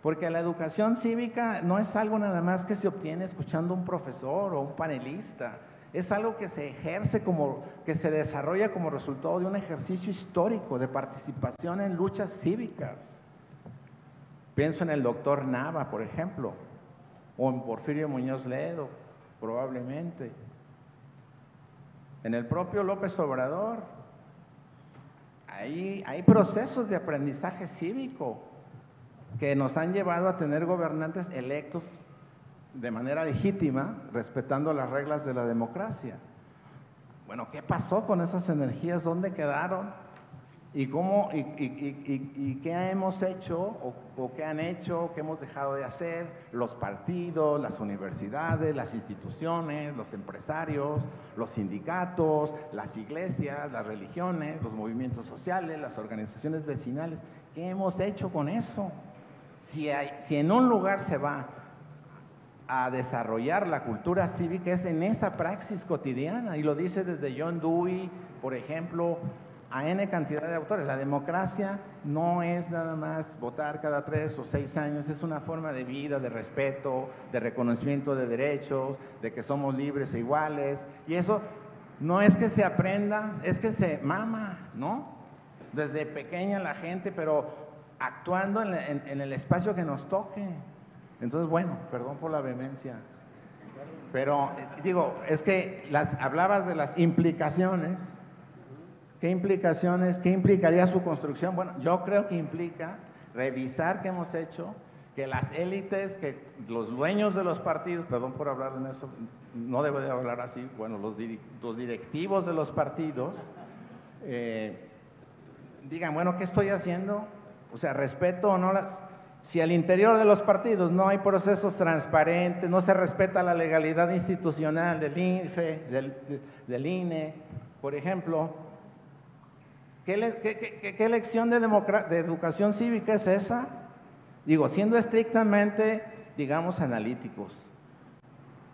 Porque la educación cívica no es algo nada más que se obtiene escuchando a un profesor o un panelista. Es algo que se ejerce que se desarrolla como resultado de un ejercicio histórico de participación en luchas cívicas. Pienso en el doctor Nava, por ejemplo, o en Porfirio Muñoz Ledo, probablemente. En el propio López Obrador. Hay procesos de aprendizaje cívico que nos han llevado a tener gobernantes electos de manera legítima, respetando las reglas de la democracia. Bueno, ¿qué pasó con esas energías? ¿Dónde quedaron? ¿Y qué hemos hecho o qué han hecho, qué hemos dejado de hacer los partidos, las universidades, las instituciones, los empresarios, los sindicatos, las iglesias, las religiones, los movimientos sociales, las organizaciones vecinales? ¿Qué hemos hecho con eso? Si en un lugar se va a desarrollar la cultura cívica, es en esa praxis cotidiana, y lo dice desde John Dewey, por ejemplo, a N cantidad de autores. La democracia no es nada más votar cada 3 o 6 años, es una forma de vida, de respeto, de reconocimiento de derechos, de que somos libres e iguales, y eso no es que se aprenda, es que se mama, ¿no? Desde pequeña la gente, pero actuando en el espacio que nos toque. Entonces, bueno, perdón por la vehemencia, pero digo, es que hablabas de las implicaciones. ¿Qué implicaciones? ¿Qué implicaría su construcción? Bueno, yo creo que implica revisar qué hemos hecho, que las élites, que los dueños de los partidos, perdón por hablar en eso, no debo de hablar así, bueno, los directivos de los partidos, digan, bueno, ¿qué estoy haciendo? O sea, respeto o no si al interior de los partidos no hay procesos transparentes, no se respeta la legalidad institucional del INFE, del INE, por ejemplo, ¿qué lección de educación cívica es esa? Digo, siendo estrictamente, digamos, analíticos.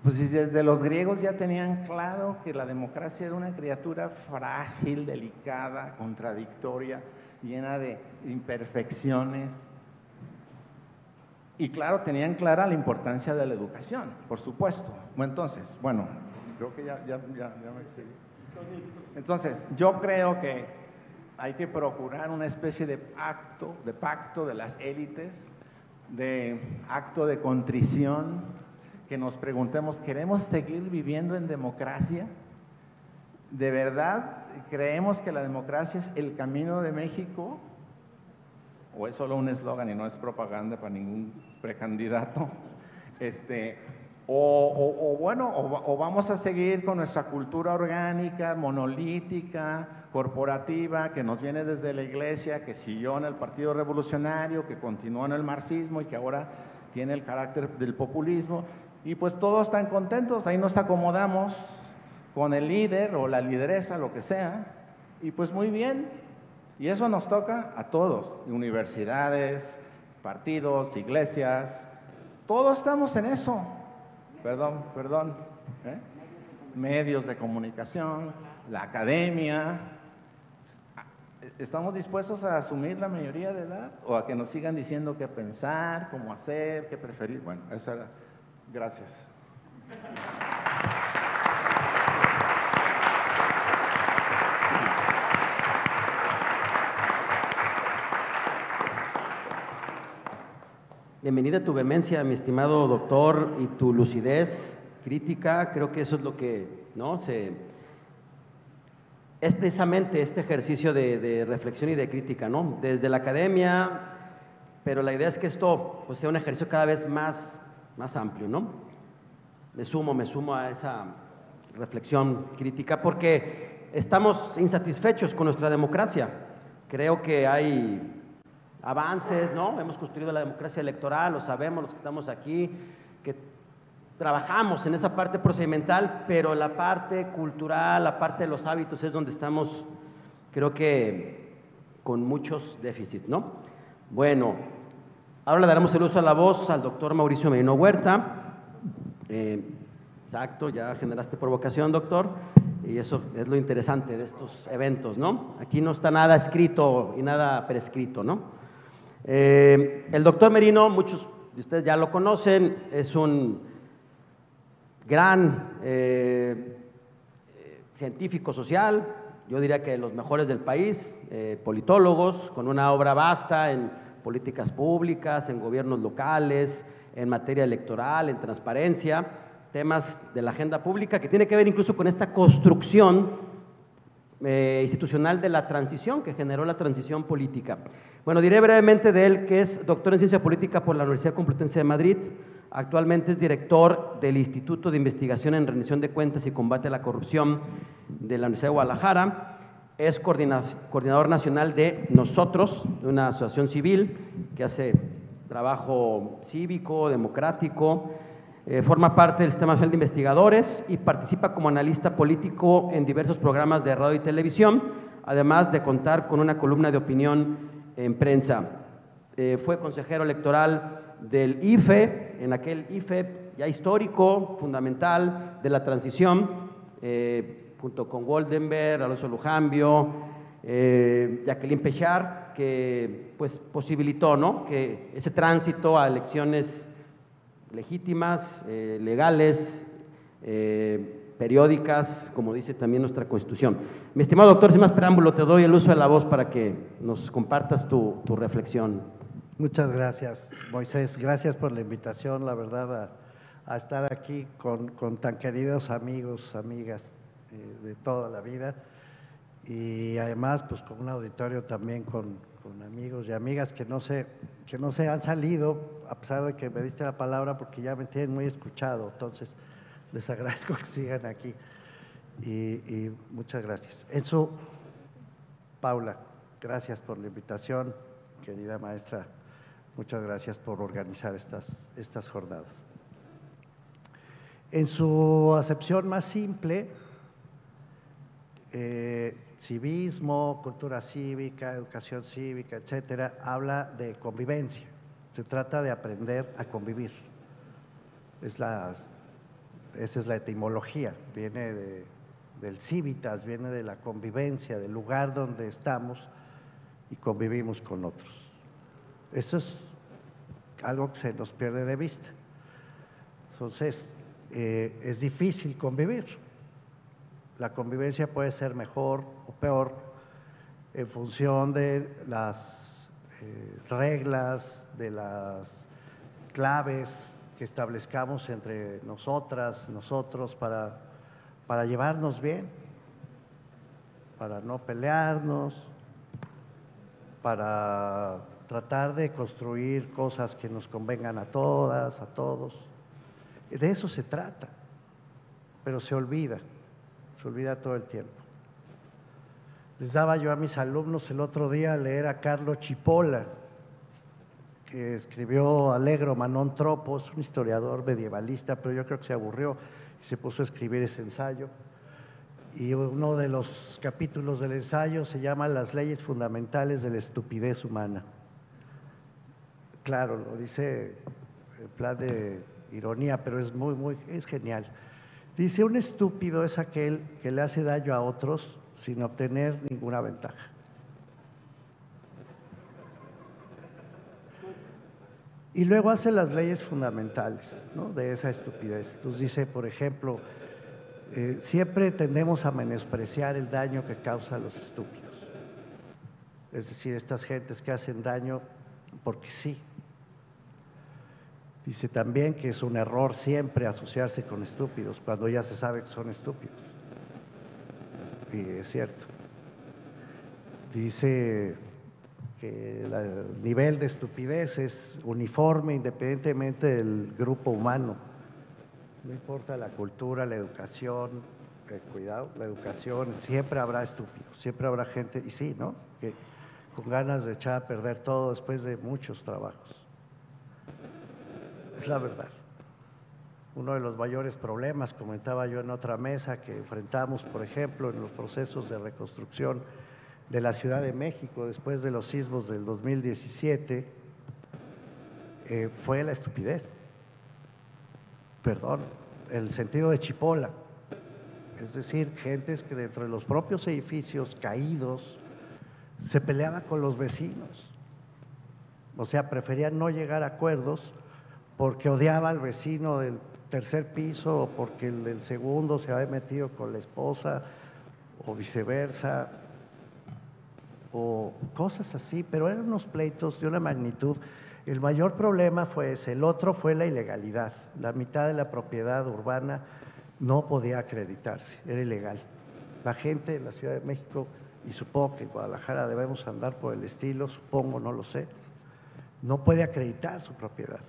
Pues si desde los griegos ya tenían claro que la democracia era una criatura frágil, delicada, contradictoria, llena de imperfecciones. Y claro, tenían clara la importancia de la educación, por supuesto. Entonces, bueno, creo que ya me excedí. Entonces, yo creo que hay que procurar una especie de pacto de las élites, de acto de contrición, que nos preguntemos, ¿queremos seguir viviendo en democracia? ¿De verdad creemos que la democracia es el camino de México? ¿O es solo un eslogan y no es propaganda para ningún precandidato? O vamos a seguir con nuestra cultura orgánica, monolítica, corporativa, que nos viene desde la iglesia, que siguió en el Partido Revolucionario, que continuó en el marxismo y que ahora tiene el carácter del populismo. Y pues todos están contentos, ahí nos acomodamos con el líder o la lideresa, lo que sea, y pues muy bien. Y eso nos toca a todos, universidades, partidos, iglesias, todos estamos en eso. Perdón, medios de comunicación, la academia. ¿Estamos dispuestos a asumir la mayoría de edad o a que nos sigan diciendo qué pensar, cómo hacer, qué preferir? Bueno, eso era. Gracias. Bienvenida tu vehemencia, mi estimado doctor, y tu lucidez crítica. Creo que eso es lo que, ¿no? Es precisamente este ejercicio de reflexión y de crítica, ¿no? Desde la academia, pero la idea es que esto pues, sea un ejercicio cada vez más amplio, ¿no? Me sumo a esa reflexión crítica porque estamos insatisfechos con nuestra democracia. Creo que hay avances, ¿no? Hemos construido la democracia electoral, lo sabemos los que estamos aquí, que trabajamos en esa parte procedimental, pero la parte cultural, la parte de los hábitos es donde estamos, creo que, con muchos déficits, ¿no? Bueno, ahora le daremos el uso a la voz al doctor Mauricio Merino Huerta. Exacto, ya generaste provocación, doctor, y eso es lo interesante de estos eventos, ¿no? Aquí no está nada escrito y nada prescrito, ¿no? El doctor Merino, muchos de ustedes ya lo conocen, es un gran científico social, yo diría que de los mejores del país, politólogos, con una obra vasta en políticas públicas, en gobiernos locales, en materia electoral, en transparencia, temas de la agenda pública que tiene que ver incluso con esta construcción institucional de la transición, que generó la transición política. Bueno, diré brevemente de él que es doctor en Ciencia Política por la Universidad Complutense de Madrid, actualmente es director del Instituto de Investigación en Rendición de Cuentas y Combate a la Corrupción de la Universidad de Guadalajara, es coordinador nacional de Nosotros, de una asociación civil que hace trabajo cívico, democrático, forma parte del Sistema Nacional de Investigadores y participa como analista político en diversos programas de radio y televisión, además de contar con una columna de opinión en prensa. Fue consejero electoral del IFE, en aquel IFE ya histórico, fundamental, de la transición, junto con Goldenberg, Alonso Lujambio, Jacqueline Pechard, que pues posibilitó, ¿no?, que ese tránsito a elecciones legítimas, legales, periódicas, como dice también nuestra Constitución. Mi estimado doctor, sin más preámbulo, te doy el uso de la voz para que nos compartas tu reflexión. Muchas gracias, Moisés. Gracias por la invitación, la verdad, a estar aquí con tan queridos amigos, amigas de toda la vida, y además pues con un auditorio también con amigos y amigas que no se han salido, a pesar de que me diste la palabra, porque ya me tienen muy escuchado. Entonces les agradezco que sigan aquí y muchas gracias. Paula, gracias por la invitación, querida maestra, muchas gracias por organizar estas jornadas. En su acepción más simple, civismo, cultura cívica, educación cívica, etcétera, habla de convivencia. Se trata de aprender a convivir. Esa es la etimología, viene del civitas, viene de la convivencia, del lugar donde estamos y convivimos con otros. Eso es algo que se nos pierde de vista. Entonces, es difícil convivir. La convivencia puede ser mejor o peor en función de las reglas, de las claves que establezcamos entre nosotras, nosotros, para llevarnos bien, para no pelearnos, para tratar de construir cosas que nos convengan a todas, a todos. De eso se trata, pero se olvida todo el tiempo. Les daba yo a mis alumnos el otro día a leer a Carlo Cipolla, que escribió Allegro Manon Troppo, es un historiador medievalista, pero yo creo que se aburrió y se puso a escribir ese ensayo. Y uno de los capítulos del ensayo se llama Las leyes fundamentales de la estupidez humana. Claro, lo dice en plan de ironía, pero es genial. Dice, un estúpido es aquel que le hace daño a otros sin obtener ninguna ventaja. Y luego hace las leyes fundamentales, ¿no?, de esa estupidez. Entonces dice, por ejemplo, siempre tendemos a menospreciar el daño que causan los estúpidos. Es decir, estas gentes que hacen daño porque sí. Dice también que es un error siempre asociarse con estúpidos cuando ya se sabe que son estúpidos. Y es cierto. Dice que el nivel de estupidez es uniforme independientemente del grupo humano. No importa la cultura, la educación, cuidado, la educación, siempre habrá estúpidos, siempre habrá gente, y sí, ¿no?, que con ganas de echar a perder todo después de muchos trabajos. Es la verdad. Uno de los mayores problemas, comentaba yo en otra mesa, que enfrentamos, por ejemplo, en los procesos de reconstrucción de la Ciudad de México después de los sismos del 2017, fue la estupidez. Perdón, el sentido de Cipolla. Es decir, gentes que dentro de los propios edificios caídos se peleaban con los vecinos. O sea, preferían no llegar a acuerdos porque odiaba al vecino del tercer piso o porque el del segundo se había metido con la esposa o viceversa o cosas así, pero eran unos pleitos de una magnitud. El mayor problema fue ese, el otro fue la ilegalidad. La mitad de la propiedad urbana no podía acreditarse, era ilegal. La gente en la Ciudad de México, y supongo que en Guadalajara debemos andar por el estilo, supongo, no lo sé, no puede acreditar su propiedad.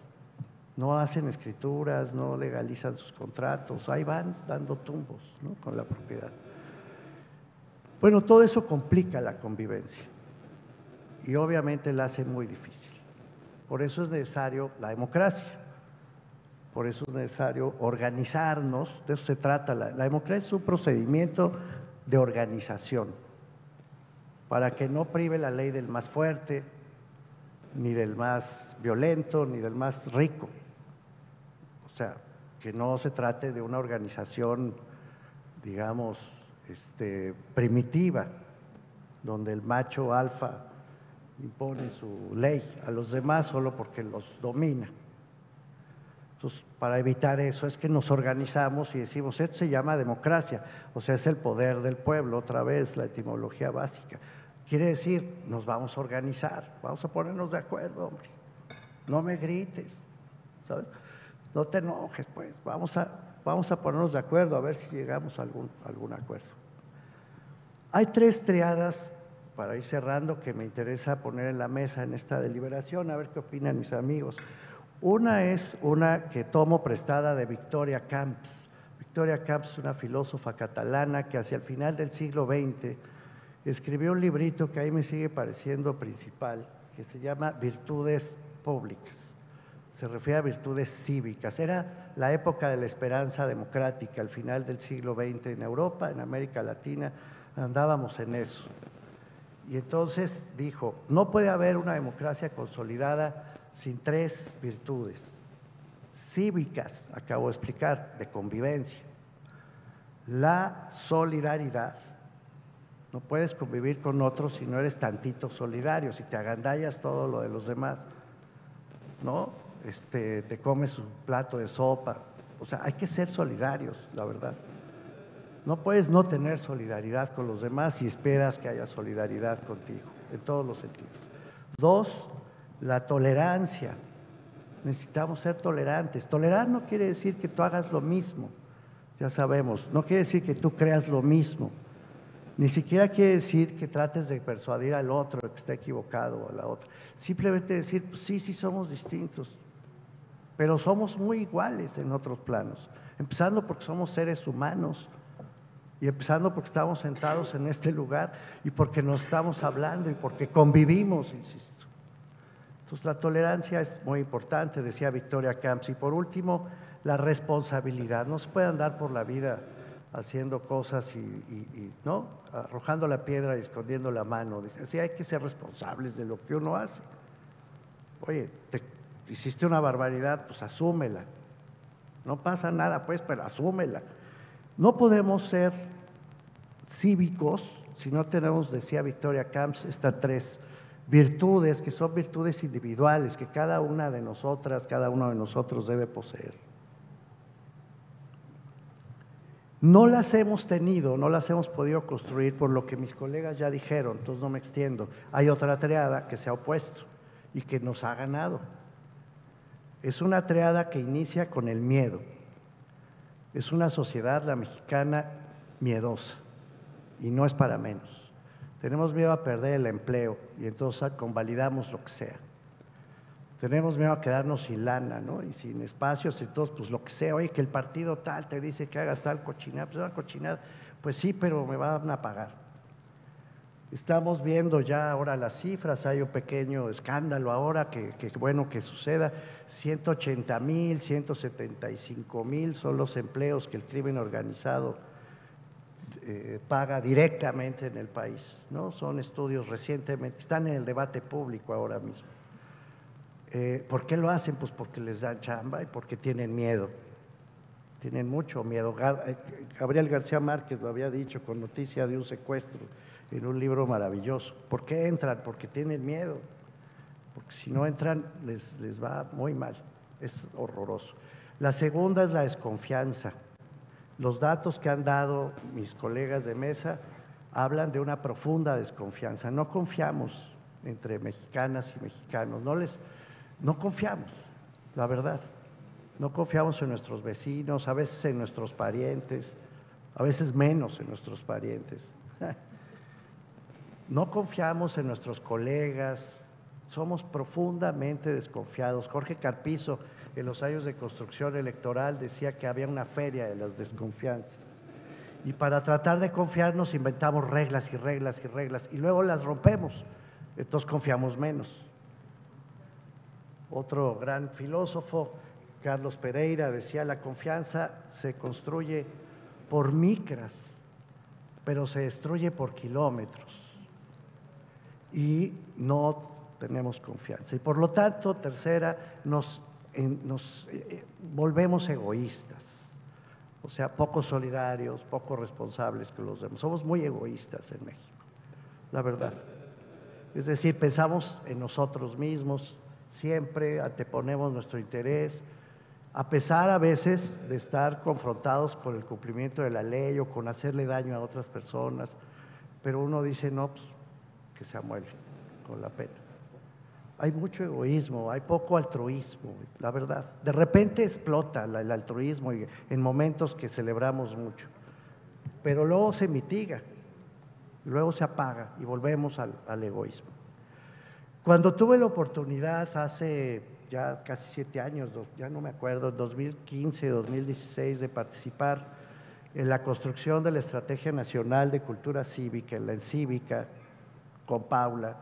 No hacen escrituras, no legalizan sus contratos, ahí van dando tumbos, ¿no?, con la propiedad. Bueno, todo eso complica la convivencia y obviamente la hace muy difícil. Por eso es necesario la democracia, por eso es necesario organizarnos, de eso se trata. La democracia es un procedimiento de organización, para que no prive la ley del más fuerte, ni del más violento, ni del más rico. O sea, que no se trate de una organización, digamos, primitiva, donde el macho alfa impone su ley a los demás solo porque los domina. Entonces, para evitar eso es que nos organizamos y decimos, esto se llama democracia, o sea, es el poder del pueblo, otra vez la etimología básica. Quiere decir, nos vamos a organizar, vamos a ponernos de acuerdo, hombre, no me grites, ¿sabes? No te enojes, pues, vamos a ponernos de acuerdo, a ver si llegamos a algún acuerdo. Hay 3 triadas, para ir cerrando, que me interesa poner en la mesa en esta deliberación, a ver qué opinan mis amigos. Una es una que tomo prestada de Victoria Camps. Victoria Camps es una filósofa catalana que hacia el final del siglo XX escribió un librito que ahí me sigue pareciendo principal, que se llama Virtudes Públicas. Se refiere a virtudes cívicas. Era la época de la esperanza democrática, al final del siglo XX en Europa, en América Latina, andábamos en eso. Y entonces dijo, no puede haber una democracia consolidada sin 3 virtudes cívicas, acabo de explicar, de convivencia. La solidaridad. No puedes convivir con otros si no eres tantito solidario, si te agandallas todo lo de los demás, ¿no? Te comes un plato de sopa. O sea, hay que ser solidarios, la verdad. No puedes no tener solidaridad con los demás si esperas que haya solidaridad contigo, en todos los sentidos. 2, la tolerancia. Necesitamos ser tolerantes. Tolerar no quiere decir que tú hagas lo mismo, ya sabemos. No quiere decir que tú creas lo mismo. Ni siquiera quiere decir que trates de persuadir al otro que está equivocado o a la otra. Simplemente decir, pues sí somos distintos, pero somos muy iguales en otros planos. Empezando porque somos seres humanos y empezando porque estamos sentados en este lugar y porque nos estamos hablando y porque convivimos, insisto. Entonces la tolerancia es muy importante, decía Victoria Camps. Y por último, la responsabilidad. No se puede andar por la vida haciendo cosas ¿no? Arrojando la piedra y escondiendo la mano. Dice, sí, hay que ser responsables de lo que uno hace. Oye, te hiciste una barbaridad, pues asúmela. No pasa nada, pues, pero asúmela. No podemos ser cívicos si no tenemos, decía Victoria Camps, estas 3 virtudes, que son virtudes individuales, que cada una de nosotras, cada uno de nosotros debe poseer. No las hemos tenido, no las hemos podido construir por lo que mis colegas ya dijeron, entonces no me extiendo. Hay otra triada que se ha opuesto y que nos ha ganado. Es una triada que inicia con el miedo. Es una sociedad, la mexicana, miedosa y no es para menos. Tenemos miedo a perder el empleo y entonces convalidamos lo que sea. Tenemos miedo a quedarnos sin lana, ¿no? Y sin espacios y todo, pues lo que sea. Oye, que el partido tal te dice que hagas tal cochinada, pues una cochinada. Pues sí, pero me van a pagar. Estamos viendo ya ahora las cifras, hay un pequeño escándalo ahora, que bueno que suceda. 180,000, 175,000 son los empleos que el crimen organizado paga directamente en el país, ¿no? Son estudios recientemente, están en el debate público ahora mismo. ¿Por qué lo hacen? Pues porque les dan chamba y porque tienen miedo. Tienen mucho miedo. Gabriel García Márquez lo había dicho con noticia de un secuestro en un libro maravilloso. ¿Por qué entran? Porque tienen miedo. Porque si no entran les va muy mal. Es horroroso. La segunda es la desconfianza. Los datos que han dado mis colegas de mesa hablan de una profunda desconfianza. No confiamos entre mexicanas y mexicanos. No confiamos, la verdad. No confiamos en nuestros vecinos, a veces en nuestros parientes, a veces menos en nuestros parientes. No confiamos en nuestros colegas, somos profundamente desconfiados. Jorge Carpizo, en los años de construcción electoral, decía que había una feria de las desconfianzas. Y para tratar de confiarnos inventamos reglas y reglas y reglas y luego las rompemos, entonces confiamos menos. Otro gran filósofo, Carlos Pereira, decía: la confianza se construye por micras, pero se destruye por kilómetros. Y no tenemos confianza. Y por lo tanto, tercera, nos volvemos egoístas. O sea, poco solidarios, poco responsables con los demás. Somos muy egoístas en México, la verdad. Es decir, pensamos en nosotros mismos, siempre anteponemos nuestro interés, a pesar a veces de estar confrontados con el cumplimiento de la ley o con hacerle daño a otras personas, pero uno dice, no, pues, que se amuele con la pena. Hay mucho egoísmo, hay poco altruismo, la verdad. De repente explota el altruismo en momentos que celebramos mucho, pero luego se mitiga, luego se apaga y volvemos al egoísmo. Cuando tuve la oportunidad hace ya casi 7 años, ya no me acuerdo, 2015, 2016, de participar en la construcción de la Estrategia Nacional de Cultura Cívica, en la Encívica, con Paula.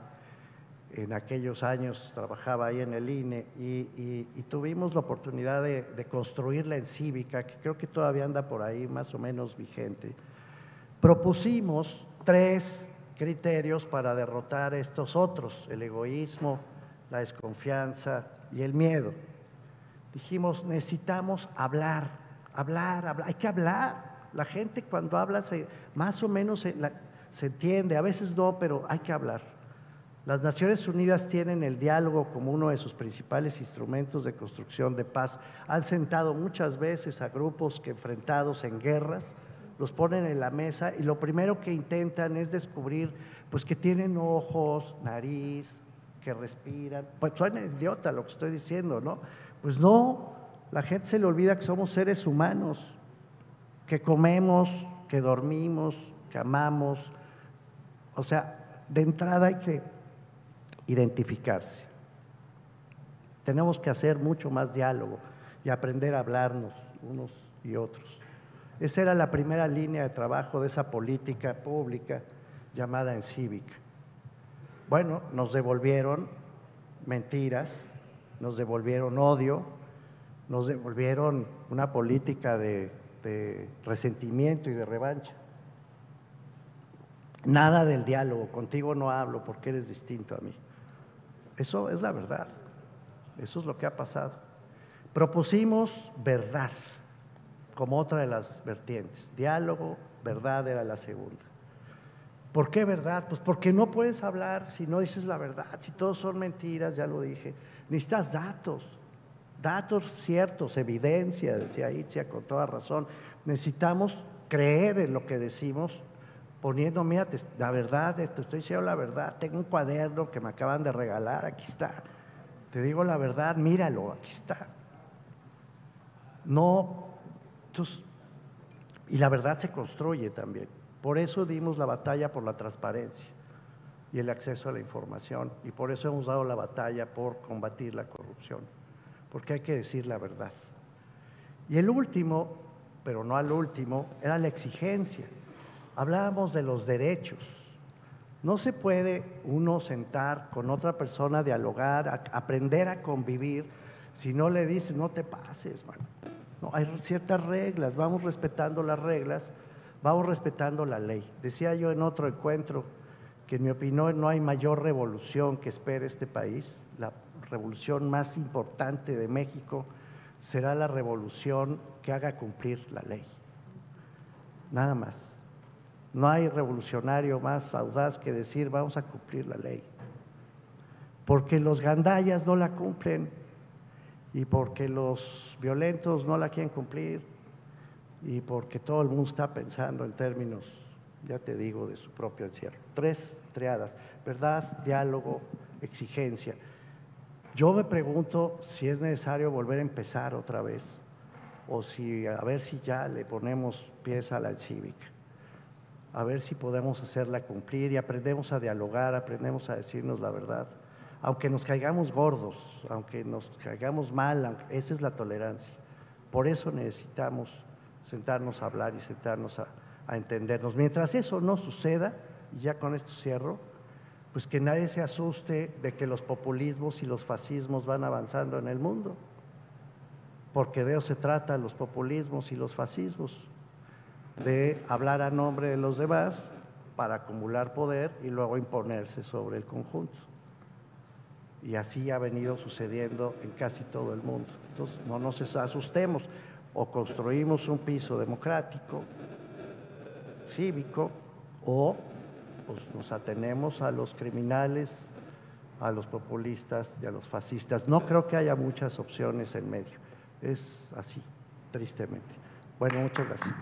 En aquellos años trabajaba ahí en el INE y tuvimos la oportunidad de construir la Encívica, que creo que todavía anda por ahí más o menos vigente. Propusimos 3 criterios para derrotar estos otros: el egoísmo, la desconfianza y el miedo. Dijimos, necesitamos hablar, hay que hablar. La gente cuando habla más o menos se entiende, a veces no, pero hay que hablar. Las Naciones Unidas tienen el diálogo como uno de sus principales instrumentos de construcción de paz. Han sentado muchas veces a grupos que, enfrentados en guerras, los ponen en la mesa y lo primero que intentan es descubrir pues que tienen ojos, nariz, que respiran. Pues suena idiota lo que estoy diciendo, ¿no? Pues no, la gente se le olvida que somos seres humanos, que comemos, que dormimos, que amamos. O sea, de entrada hay que identificarse. Tenemos que hacer mucho más diálogo y aprender a hablarnos unos y otros. Esa era la primera línea de trabajo de esa política pública llamada Encívica. Bueno, nos devolvieron mentiras, nos devolvieron odio, nos devolvieron una política de resentimiento y de revancha. Nada del diálogo, contigo no hablo porque eres distinto a mí. Eso es la verdad, eso es lo que ha pasado. Propusimos verdad como otra de las vertientes, diálogo, verdad era la segunda. ¿Por qué verdad? Pues porque no puedes hablar si no dices la verdad, si todos son mentiras, ya lo dije. Necesitas datos ciertos, evidencia, decía Itzia con toda razón. Necesitamos creer en lo que decimos, poniendo, mira, la verdad, te estoy diciendo la verdad, tengo un cuaderno que me acaban de regalar, aquí está, te digo la verdad, míralo, aquí está. No, entonces, y la verdad se construye también. Por eso dimos la batalla por la transparencia y el acceso a la información, y por eso hemos dado la batalla por combatir la corrupción, porque hay que decir la verdad. Y el último, pero no al último, era la exigencia. Hablábamos de los derechos. No se puede uno sentar con otra persona, dialogar, aprender a convivir, si no le dices, no te pases, mano. No, hay ciertas reglas, vamos respetando las reglas, vamos respetando la ley. Decía yo en otro encuentro que en mi opinión no hay mayor revolución que espere este país. La revolución más importante de México será la revolución que haga cumplir la ley. Nada más. No hay revolucionario más audaz que decir vamos a cumplir la ley, porque los gandallas no la cumplen y porque los violentos no la quieren cumplir y porque todo el mundo está pensando en términos, ya te digo, de su propio encierro. 3 triadas: verdad, diálogo, exigencia. Yo me pregunto si es necesario volver a empezar otra vez o si a ver si ya le ponemos pies a la Encívica, a ver si podemos hacerla cumplir y aprendemos a dialogar, aprendemos a decirnos la verdad, aunque nos caigamos gordos, aunque nos caigamos mal, esa es la tolerancia. Por eso necesitamos sentarnos a hablar y sentarnos a entendernos. Mientras eso no suceda, y ya con esto cierro, pues que nadie se asuste de que los populismos y los fascismos van avanzando en el mundo, porque de eso se trata, los populismos y los fascismos, de hablar a nombre de los demás para acumular poder y luego imponerse sobre el conjunto. Y así ha venido sucediendo en casi todo el mundo. Entonces, no nos asustemos, o construimos un piso democrático, cívico, o pues, nos atenemos a los criminales, a los populistas y a los fascistas. No creo que haya muchas opciones en medio. Es así, tristemente. Bueno, muchas gracias.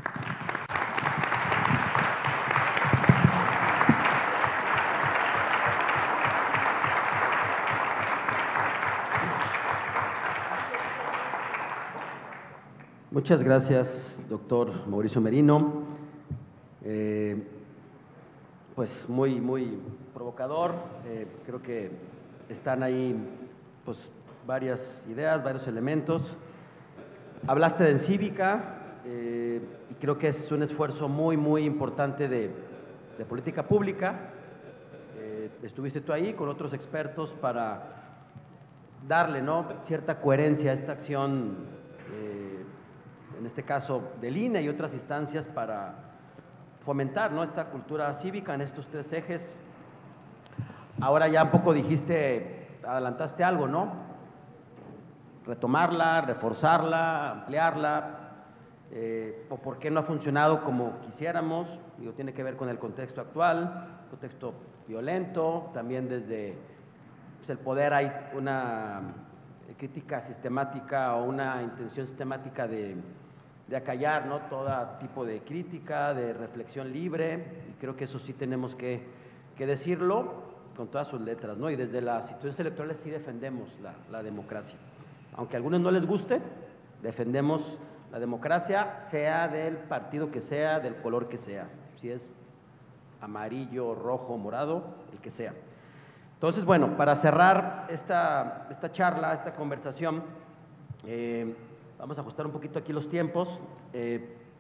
Muchas gracias, doctor Mauricio Merino. Pues muy provocador. Creo que están ahí pues, varias ideas, varios elementos. Hablaste de Encívica y creo que es un esfuerzo muy importante de política pública. Estuviste tú ahí con otros expertos para darle, ¿no?, cierta coherencia a esta acción, en este caso del INE y otras instancias, para fomentar, ¿no?, esta cultura cívica en estos tres ejes. Ahora ya un poco adelantaste algo, ¿no? Retomarla, reforzarla, ampliarla, o por qué no ha funcionado como quisiéramos. Digo, tiene que ver con el contexto actual, contexto violento, también desde pues, el poder hay una crítica sistemática o una intención sistemática de acallar, ¿no?, todo tipo de crítica, de reflexión libre, y creo que eso sí tenemos que decirlo con todas sus letras, ¿no? Y desde las instituciones electorales sí defendemos la democracia. Aunque a algunos no les guste, defendemos la democracia, sea del partido que sea, del color que sea, si es amarillo, rojo, morado, el que sea. Entonces, bueno, para cerrar esta charla, esta conversación, vamos a ajustar un poquito aquí los tiempos,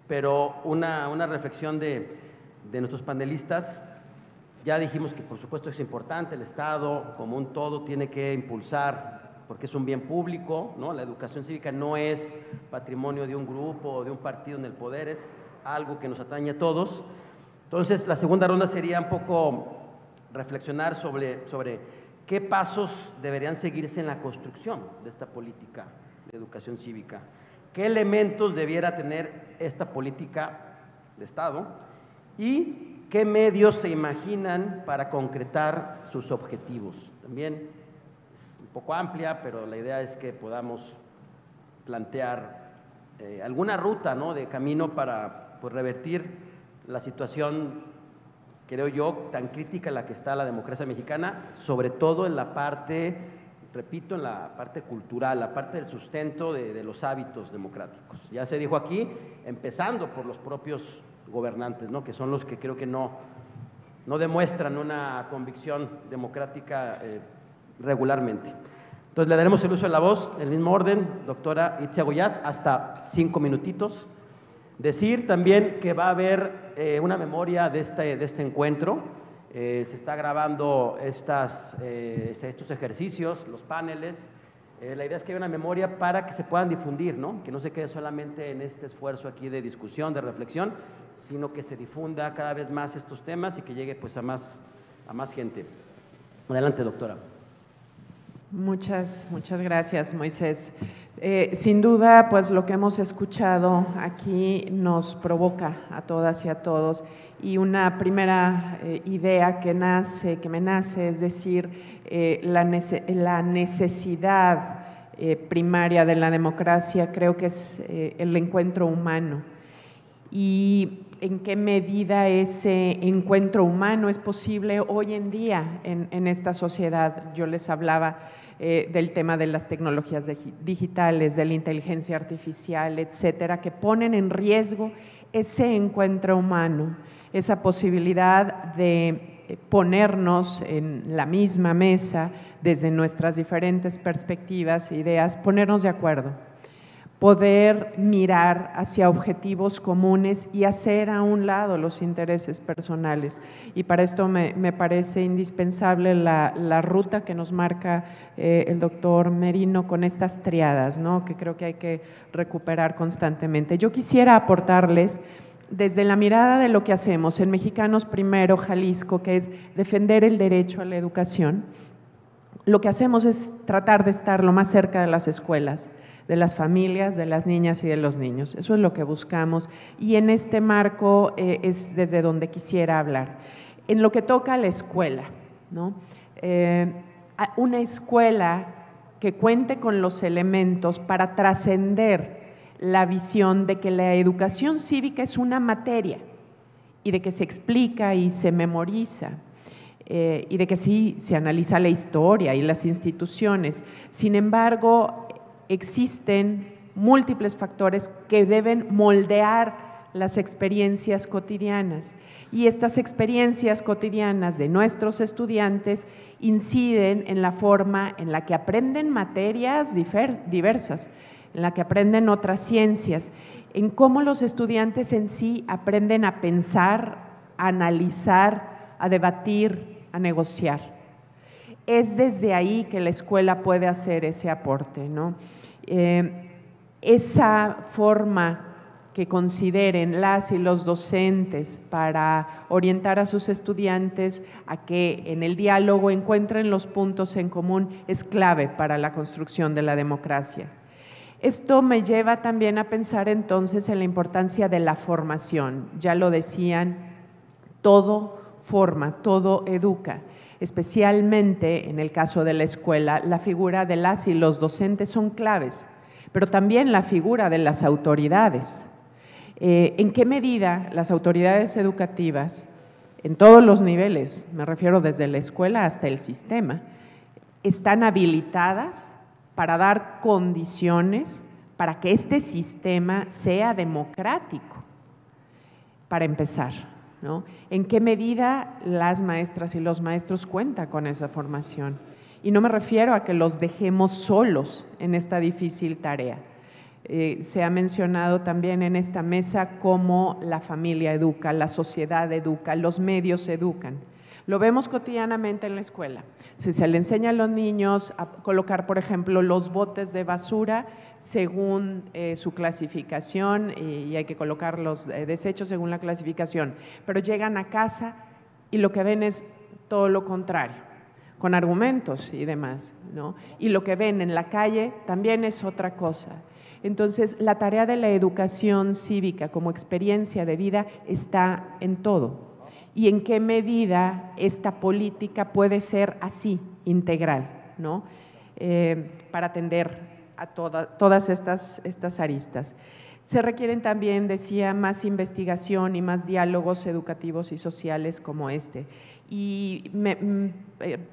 pero una reflexión de nuestros panelistas. Ya dijimos que por supuesto es importante, el Estado como un todo tiene que impulsar, porque es un bien público, ¿no? La educación cívica no es patrimonio de un grupo o de un partido en el poder, es algo que nos atañe a todos. Entonces, la segunda ronda sería un poco reflexionar sobre qué pasos deberían seguirse en la construcción de esta política de educación cívica, qué elementos debiera tener esta política de Estado y qué medios se imaginan para concretar sus objetivos. También es un poco amplia, pero la idea es que podamos plantear alguna ruta, ¿no?, de camino para pues, revertir la situación, creo yo, tan crítica en la que está la democracia mexicana, sobre todo en la parte, repito, en la parte cultural, la parte del sustento de los hábitos democráticos. Ya se dijo aquí, empezando por los propios gobernantes, ¿no?, que son los que creo que no demuestran una convicción democrática regularmente. Entonces, le daremos el uso de la voz, en el mismo orden, doctora Itzia Goiás, hasta 5 minutitos. Decir también que va a haber una memoria de este encuentro. Se está grabando estos ejercicios, los paneles. La idea es que haya una memoria para que se puedan difundir, ¿no?, que no se quede solamente en este esfuerzo aquí de discusión, de reflexión, sino que se difunda cada vez más estos temas y que llegue pues a más gente. Adelante, doctora. Muchas gracias, Moisés. Sin duda, pues lo que hemos escuchado aquí nos provoca a todas y a todos, y una primera idea que me nace, es decir, la necesidad primaria de la democracia, creo que es el encuentro humano. Y en qué medida ese encuentro humano es posible hoy en día en esta sociedad. Yo les hablaba del tema de las tecnologías digitales, de la inteligencia artificial, etcétera, que ponen en riesgo ese encuentro humano, esa posibilidad de ponernos en la misma mesa desde nuestras diferentes perspectivas e ideas, ponernos de acuerdo. poder mirar hacia objetivos comunes y hacer a un lado los intereses personales. Y para esto me parece indispensable la ruta que nos marca el doctor Merino con estas triadas, ¿no?, que creo que hay que recuperar constantemente. Yo quisiera aportarles desde la mirada de lo que hacemos en Mexicanos Primero Jalisco, que es defender el derecho a la educación. Lo que hacemos es tratar de estar lo más cerca de las escuelas, de las familias, de las niñas y de los niños. Eso es lo que buscamos y en este marco es desde donde quisiera hablar. En lo que toca a la escuela, ¿no? Una escuela que cuente con los elementos para trascender la visión de que la educación cívica es una materia y de que se explica y se memoriza. Y de que sí se analiza la historia y las instituciones. Sin embargo, existen múltiples factores que deben moldear las experiencias cotidianas y estas experiencias cotidianas de nuestros estudiantes inciden en la forma en la que aprenden materias diversas, en la que aprenden otras ciencias, en cómo los estudiantes en sí aprenden a pensar, a analizar, a debatir, a negociar. Es desde ahí que la escuela puede hacer ese aporte, ¿no? Esa forma que consideren las y los docentes para orientar a sus estudiantes a que en el diálogo encuentren los puntos en común es clave para la construcción de la democracia. Esto me lleva también a pensar entonces en la importancia de la formación. Ya lo decían, todo forma, todo educa. Especialmente en el caso de la escuela, la figura de las y los docentes son claves, pero también la figura de las autoridades. ¿En qué medida las autoridades educativas, en todos los niveles, me refiero desde la escuela hasta el sistema, están habilitadas para dar condiciones para que este sistema sea democrático? Para empezar, ¿no? ¿En qué medida las maestras y los maestros cuentan con esa formación? Y no me refiero a que los dejemos solos en esta difícil tarea. Se ha mencionado también en esta mesa cómo la familia educa, la sociedad educa, los medios educan. Lo vemos cotidianamente en la escuela. Si se le enseña a los niños a colocar, por ejemplo, los botes de basura según su clasificación y hay que colocar los desechos según la clasificación, pero llegan a casa y lo que ven es todo lo contrario, con argumentos y demás, ¿no? Y lo que ven en la calle también es otra cosa. Entonces, la tarea de la educación cívica como experiencia de vida está en todo. ¿Y en qué medida esta política puede ser así, integral, ¿no? Para atender a todas estas aristas? Se requieren también, decía, más investigación y más diálogos educativos y sociales como este. Y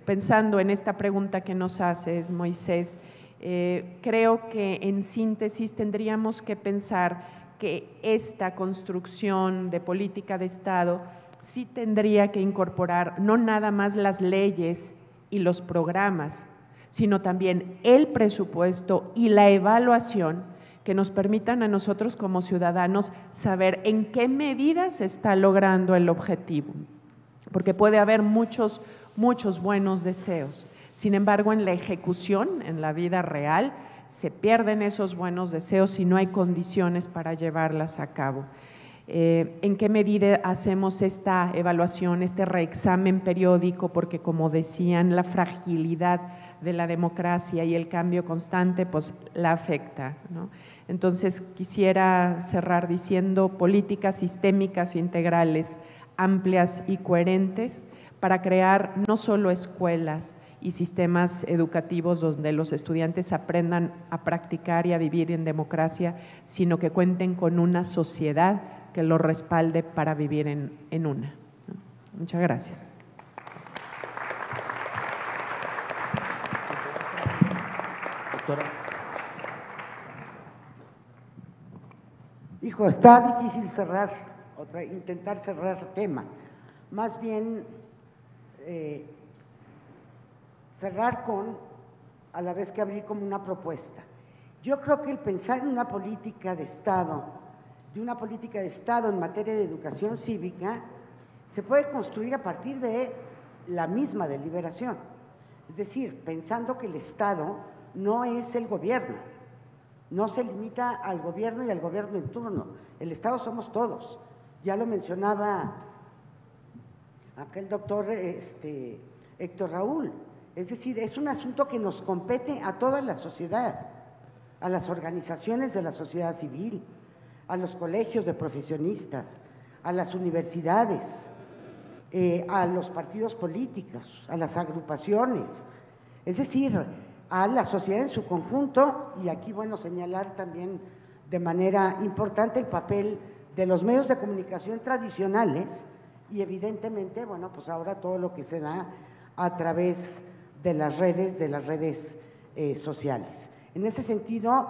pensando en esta pregunta que nos haces, Moisés, creo que en síntesis tendríamos que pensar que esta construcción de política de Estado sí tendría que incorporar no nada más las leyes y los programas, sino también el presupuesto y la evaluación que nos permitan a nosotros como ciudadanos saber en qué medida se está logrando el objetivo, porque puede haber muchos buenos deseos. Sin embargo, en la ejecución, en la vida real, se pierden esos buenos deseos si no hay condiciones para llevarlas a cabo. ¿En qué medida hacemos esta evaluación, este reexamen periódico? Porque, como decían, la fragilidad de la democracia y el cambio constante, pues la afecta, ¿no? Entonces, quisiera cerrar diciendo políticas sistémicas integrales, amplias y coherentes para crear no solo escuelas y sistemas educativos donde los estudiantes aprendan a practicar y a vivir en democracia, sino que cuenten con una sociedad que los respalde para vivir en una. Muchas gracias. Doctora. Hijo, está difícil intentar cerrar tema. Más bien cerrar a la vez que abrir como una propuesta. Yo creo que el pensar en una política de Estado, en materia de educación cívica, se puede construir a partir de la misma deliberación. Es decir, pensando que el Estado no es el gobierno, no se limita al gobierno y al gobierno en turno. El Estado somos todos. Ya lo mencionaba aquel doctor Héctor Raúl. Es decir, es un asunto que nos compete a toda la sociedad, a las organizaciones de la sociedad civil, a los colegios de profesionistas, a las universidades, a los partidos políticos, a las agrupaciones, es decir, a la sociedad en su conjunto, y aquí, bueno, señalar también de manera importante el papel de los medios de comunicación tradicionales y evidentemente, bueno, pues ahora todo lo que se da a través de las redes sociales. En ese sentido,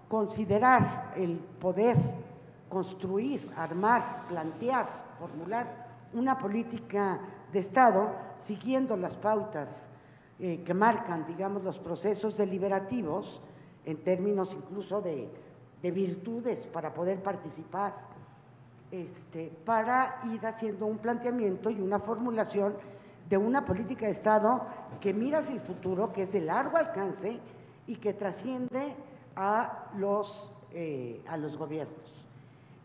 considerar el poder construir, armar, plantear, formular una política de Estado siguiendo las pautas que marcan, digamos, los procesos deliberativos en términos incluso de virtudes para poder participar, para ir haciendo un planteamiento y una formulación de una política de Estado que mira hacia el futuro, que es de largo alcance y que trasciende a los gobiernos.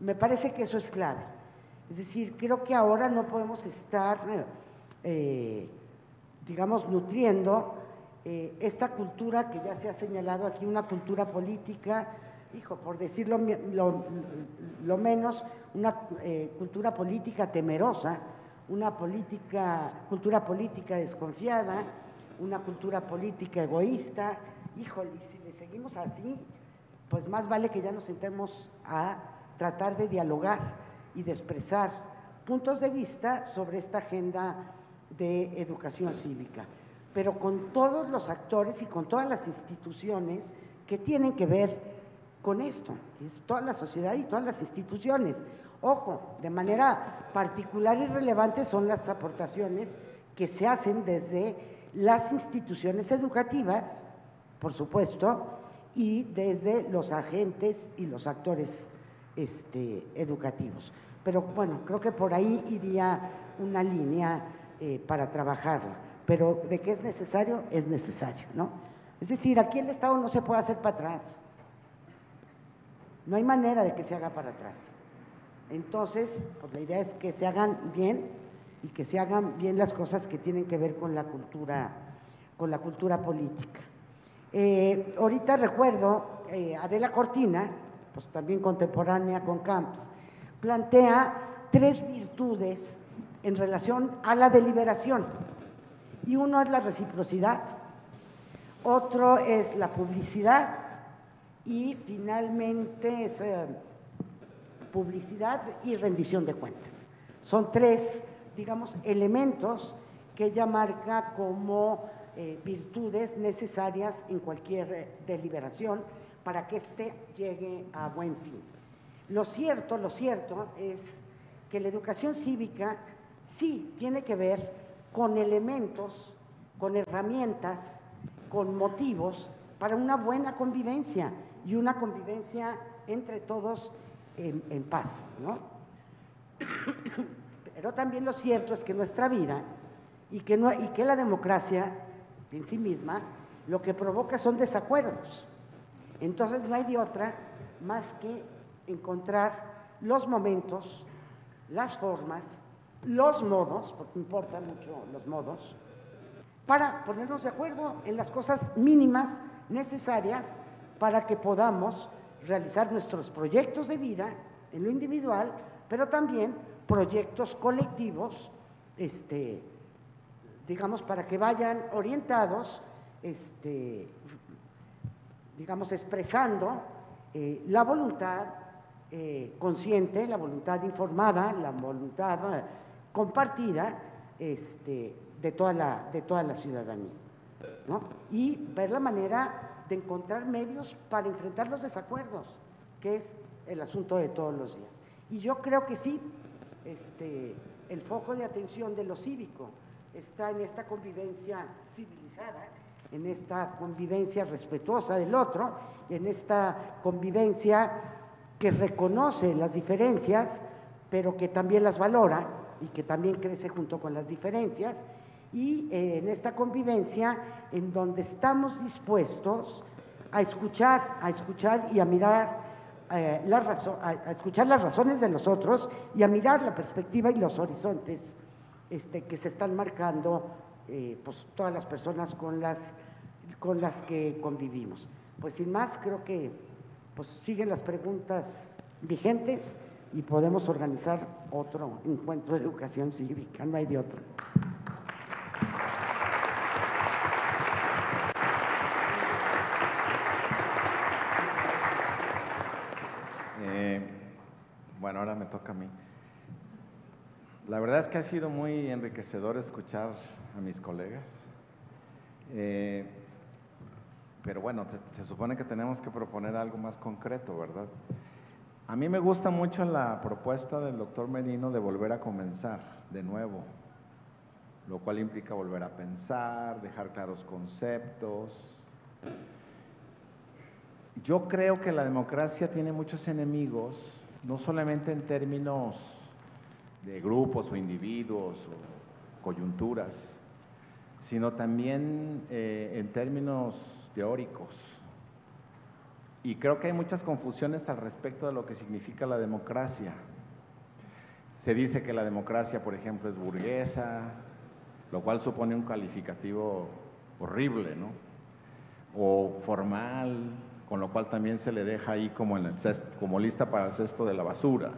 Me parece que eso es clave. Es decir, creo que ahora no podemos estar, digamos, nutriendo esta cultura que ya se ha señalado aquí, una cultura política, por decirlo lo menos, una cultura política temerosa, una cultura política desconfiada, una cultura política egoísta. Híjole, si le seguimos así, pues más vale que ya nos sentemos a tratar de dialogar y de expresar puntos de vista sobre esta agenda de educación cívica, pero con todos los actores y con todas las instituciones que tienen que ver con esto, es toda la sociedad y todas las instituciones. Ojo, de manera particular y relevante son las aportaciones que se hacen desde las instituciones educativas, por supuesto, y desde los agentes y los actores educativos. Pero bueno, creo que por ahí iría una línea para trabajarla, pero de que es necesario, ¿no? Es decir, aquí el Estado no se puede hacer para atrás, no hay manera de que se haga para atrás. Entonces, pues la idea es que se hagan bien y que se hagan bien las cosas que tienen que ver con la cultura política. Ahorita recuerdo, Adela Cortina, pues también contemporánea con Camps, plantea 3 virtudes en relación a la deliberación, y uno es la reciprocidad, otro es la publicidad y finalmente es publicidad y rendición de cuentas. Son 3, digamos, elementos que ella marca como virtudes necesarias en cualquier deliberación para que éste llegue a buen fin. Lo cierto es que la educación cívica sí tiene que ver con elementos, con herramientas, con motivos para una buena convivencia y una convivencia entre todos en paz, ¿no? Pero también lo cierto es que nuestra vida y que la democracia en sí misma lo que provoca son desacuerdos. Entonces no hay de otra más que encontrar los momentos, las formas, los modos, porque importan mucho los modos, para ponernos de acuerdo en las cosas mínimas necesarias para que podamos realizar nuestros proyectos de vida en lo individual, pero también proyectos colectivos, digamos, para que vayan orientados, digamos, expresando la voluntad consciente, la voluntad informada, la voluntad compartida de toda la ciudadanía, ¿no? Y ver la manera de encontrar medios para enfrentar los desacuerdos, que es el asunto de todos los días. Y yo creo que sí, el foco de atención de lo cívico está en esta convivencia civilizada en esta convivencia respetuosa del otro, en esta convivencia que reconoce las diferencias, pero que también las valora y que también crece junto con las diferencias, y en esta convivencia en donde estamos dispuestos a escuchar y a mirar a escuchar las razones de los otros y a mirar la perspectiva y los horizontes que se están marcando pues, todas las personas con las que convivimos. Pues sin más, creo que pues, siguen las preguntas vigentes y podemos organizar otro encuentro de educación cívica, no hay de otro. Bueno, ahora me toca a mí. La verdad es que ha sido muy enriquecedor escuchar a mis colegas, pero bueno, se supone que tenemos que proponer algo más concreto, ¿verdad? A mí me gusta mucho la propuesta del doctor Merino de volver a comenzar de nuevo, lo cual implica volver a pensar, dejar claros conceptos. Yo creo que la democracia tiene muchos enemigos, no solamente en términos de grupos o individuos o coyunturas, sino también en términos teóricos. Y creo que hay muchas confusiones al respecto de lo que significa la democracia. Se dice que la democracia, por ejemplo, es burguesa, lo cual supone un calificativo horrible, ¿no? O formal, con lo cual también se le deja ahí como, como lista para el cesto de la basura.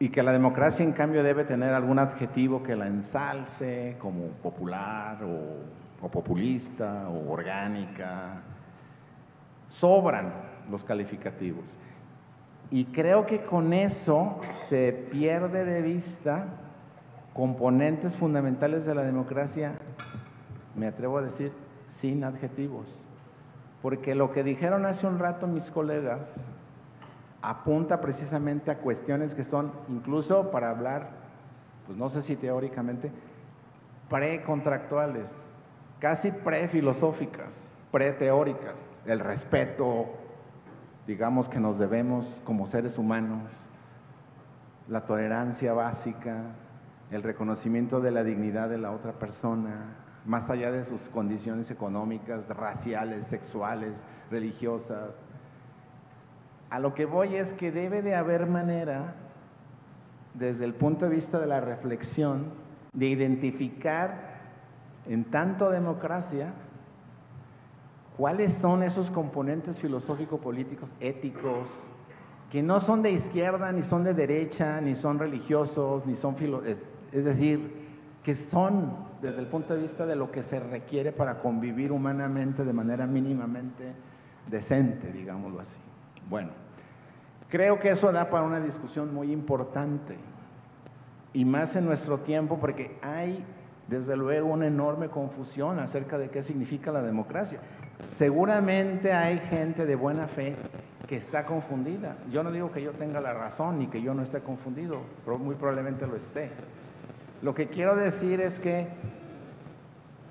Y que la democracia, en cambio, debe tener algún adjetivo que la ensalce, como popular o populista o orgánica. Sobran los calificativos. Y creo que con eso se pierde de vista componentes fundamentales de la democracia, me atrevo a decir, sin adjetivos. Porque lo que dijeron hace un rato mis colegas apunta precisamente a cuestiones que son, incluso para hablar, pues no sé si teóricamente, precontractuales, casi prefilosóficas, preteóricas. El respeto, digamos, que nos debemos como seres humanos, la tolerancia básica, el reconocimiento de la dignidad de la otra persona, más allá de sus condiciones económicas, raciales, sexuales, religiosas. A lo que voy es que debe de haber manera, desde el punto de vista de la reflexión, de identificar en tanto democracia cuáles son esos componentes filosófico-políticos, éticos, que no son de izquierda, ni son de derecha, ni son religiosos, ni son es decir, que son desde el punto de vista de lo que se requiere para convivir humanamente de manera mínimamente decente, digámoslo así. Bueno, creo que eso da para una discusión muy importante, y más en nuestro tiempo, porque hay desde luego una enorme confusión acerca de qué significa la democracia. Seguramente hay gente de buena fe que está confundida. Yo no digo que yo tenga la razón ni que yo no esté confundido, pero muy probablemente lo esté. Lo que quiero decir es que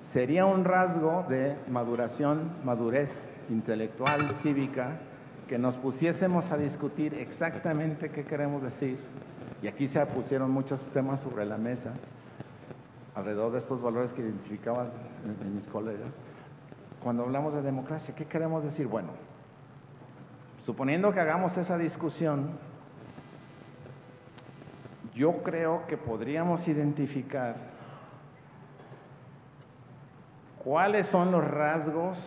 sería un rasgo de madurez intelectual, cívica, que nos pusiésemos a discutir exactamente qué queremos decir. Y aquí se pusieron muchos temas sobre la mesa alrededor de estos valores que identificaban mis colegas. Cuando hablamos de democracia, ¿qué queremos decir? Bueno, suponiendo que hagamos esa discusión, yo creo que podríamos identificar cuáles son los rasgos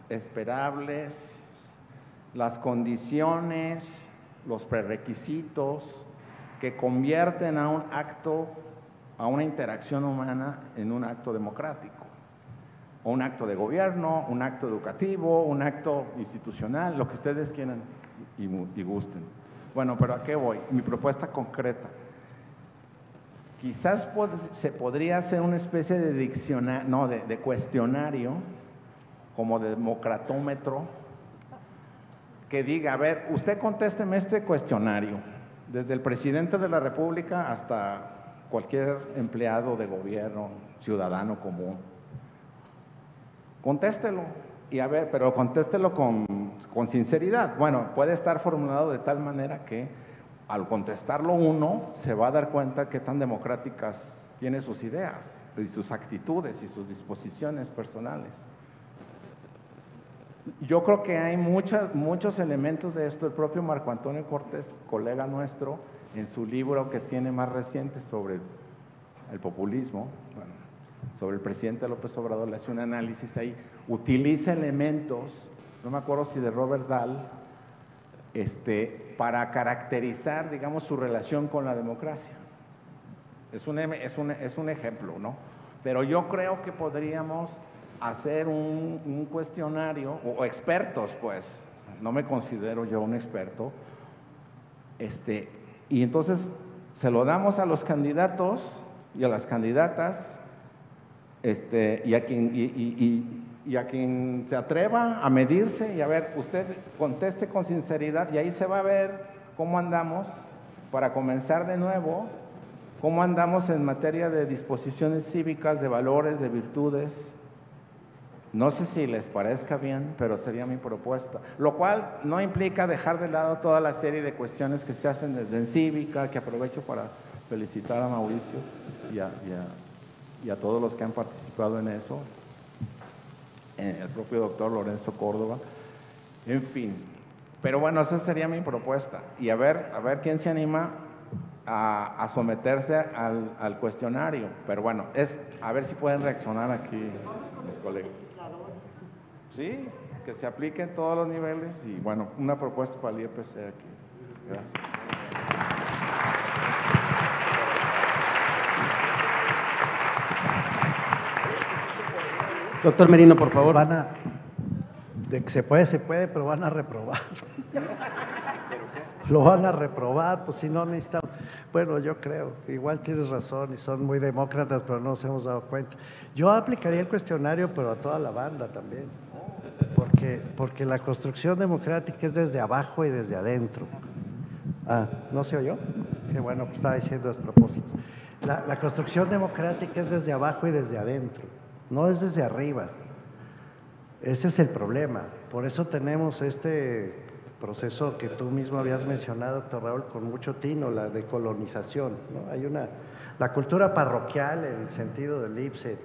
esperables, las condiciones, los prerequisitos que convierten a un acto, a una interacción humana en un acto democrático, o un acto de gobierno, un acto educativo, un acto institucional, lo que ustedes quieran y gusten. Bueno, pero ¿a qué voy? Mi propuesta concreta. Quizás se podría hacer una especie de diccionario, no, de cuestionario, como de democratómetro, que diga, a ver, usted contésteme este cuestionario, desde el presidente de la República hasta cualquier empleado de gobierno, ciudadano común. Contéstelo. Y a ver, pero contéstelo con sinceridad. Bueno, puede estar formulado de tal manera que al contestarlo uno se va a dar cuenta qué tan democráticas tiene sus ideas y sus actitudes y sus disposiciones personales. Yo creo que hay muchos elementos de esto. El propio Marco Antonio Cortés, colega nuestro, en su libro que tiene más reciente sobre el populismo, bueno, sobre el presidente López Obrador, le hace un análisis ahí, utiliza elementos, no me acuerdo si de Robert Dahl, para caracterizar, digamos, su relación con la democracia. Es un ejemplo, ¿no? Pero yo creo que podríamos hacer un cuestionario, o expertos, pues, no me considero yo un experto, y entonces se lo damos a los candidatos y a las candidatas, y a quien se atreva a medirse y a ver, usted conteste con sinceridad y ahí se va a ver cómo andamos para comenzar de nuevo, cómo andamos en materia de disposiciones cívicas, de valores, de virtudes. No sé si les parezca bien, pero sería mi propuesta, lo cual no implica dejar de lado toda la serie de cuestiones que se hacen desde en cívica, que aprovecho para felicitar a Mauricio y a todos los que han participado en eso, el propio doctor Lorenzo Córdoba, en fin. Pero bueno, esa sería mi propuesta, y a ver quién se anima a someterse al cuestionario, pero bueno, a ver si pueden reaccionar aquí mis colegas. Sí, que se aplique en todos los niveles y bueno, una propuesta para el IEPC aquí. Gracias. Doctor Merino, por favor. De que se puede, pero van a reprobar. Lo van a reprobar, pues si no necesitan. Bueno, yo creo, igual tienes razón y son muy demócratas, pero no nos hemos dado cuenta. Yo aplicaría el cuestionario, pero a toda la banda también, porque la construcción democrática es desde abajo y desde adentro. ¿No se oyó? Qué bueno, pues estaba diciendo despropósitos. La construcción democrática es desde abajo y desde adentro, no es desde arriba. Ese es el problema. Por eso tenemos este proceso que tú mismo habías mencionado, doctor Raúl, con mucho tino, la decolonización, ¿no? Hay la cultura parroquial, en el sentido de Liebhardt,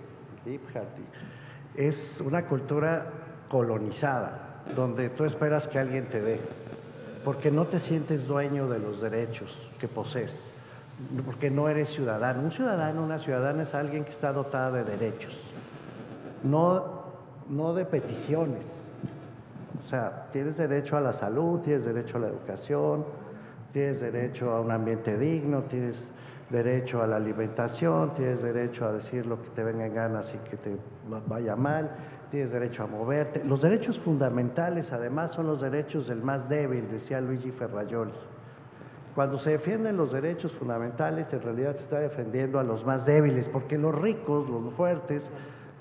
es una cultura colonizada, donde tú esperas que alguien te dé, porque no te sientes dueño de los derechos que posees, porque no eres ciudadano. Un ciudadano, una ciudadana es alguien que está dotada de derechos, no de peticiones. O sea, tienes derecho a la salud, tienes derecho a la educación, tienes derecho a un ambiente digno, tienes derecho a la alimentación, tienes derecho a decir lo que te venga en ganas y que te vaya mal, tienes derecho a moverte. Los derechos fundamentales, además, son los derechos del más débil, decía Luigi Ferrajoli. Cuando se defienden los derechos fundamentales, en realidad se está defendiendo a los más débiles, porque los ricos, los fuertes,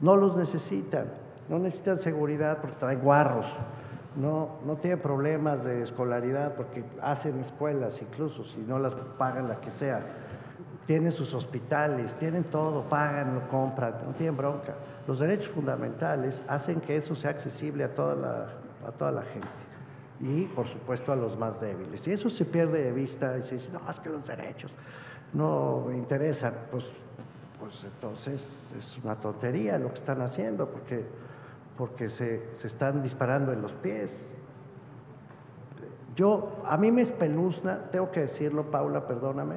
no los necesitan, no necesitan seguridad porque traen guarros. No tienen problemas de escolaridad porque hacen escuelas, incluso si no las pagan la que sea. Tienen sus hospitales, tienen todo, pagan, lo compran, no tienen bronca. Los derechos fundamentales hacen que eso sea accesible a toda la gente y, por supuesto, a los más débiles. Y eso se pierde de vista y se dice, no, es que los derechos no me interesan. Pues entonces es una tontería lo que están haciendo porque se están disparando en los pies. A mí me espeluzna, tengo que decirlo, Paula, perdóname,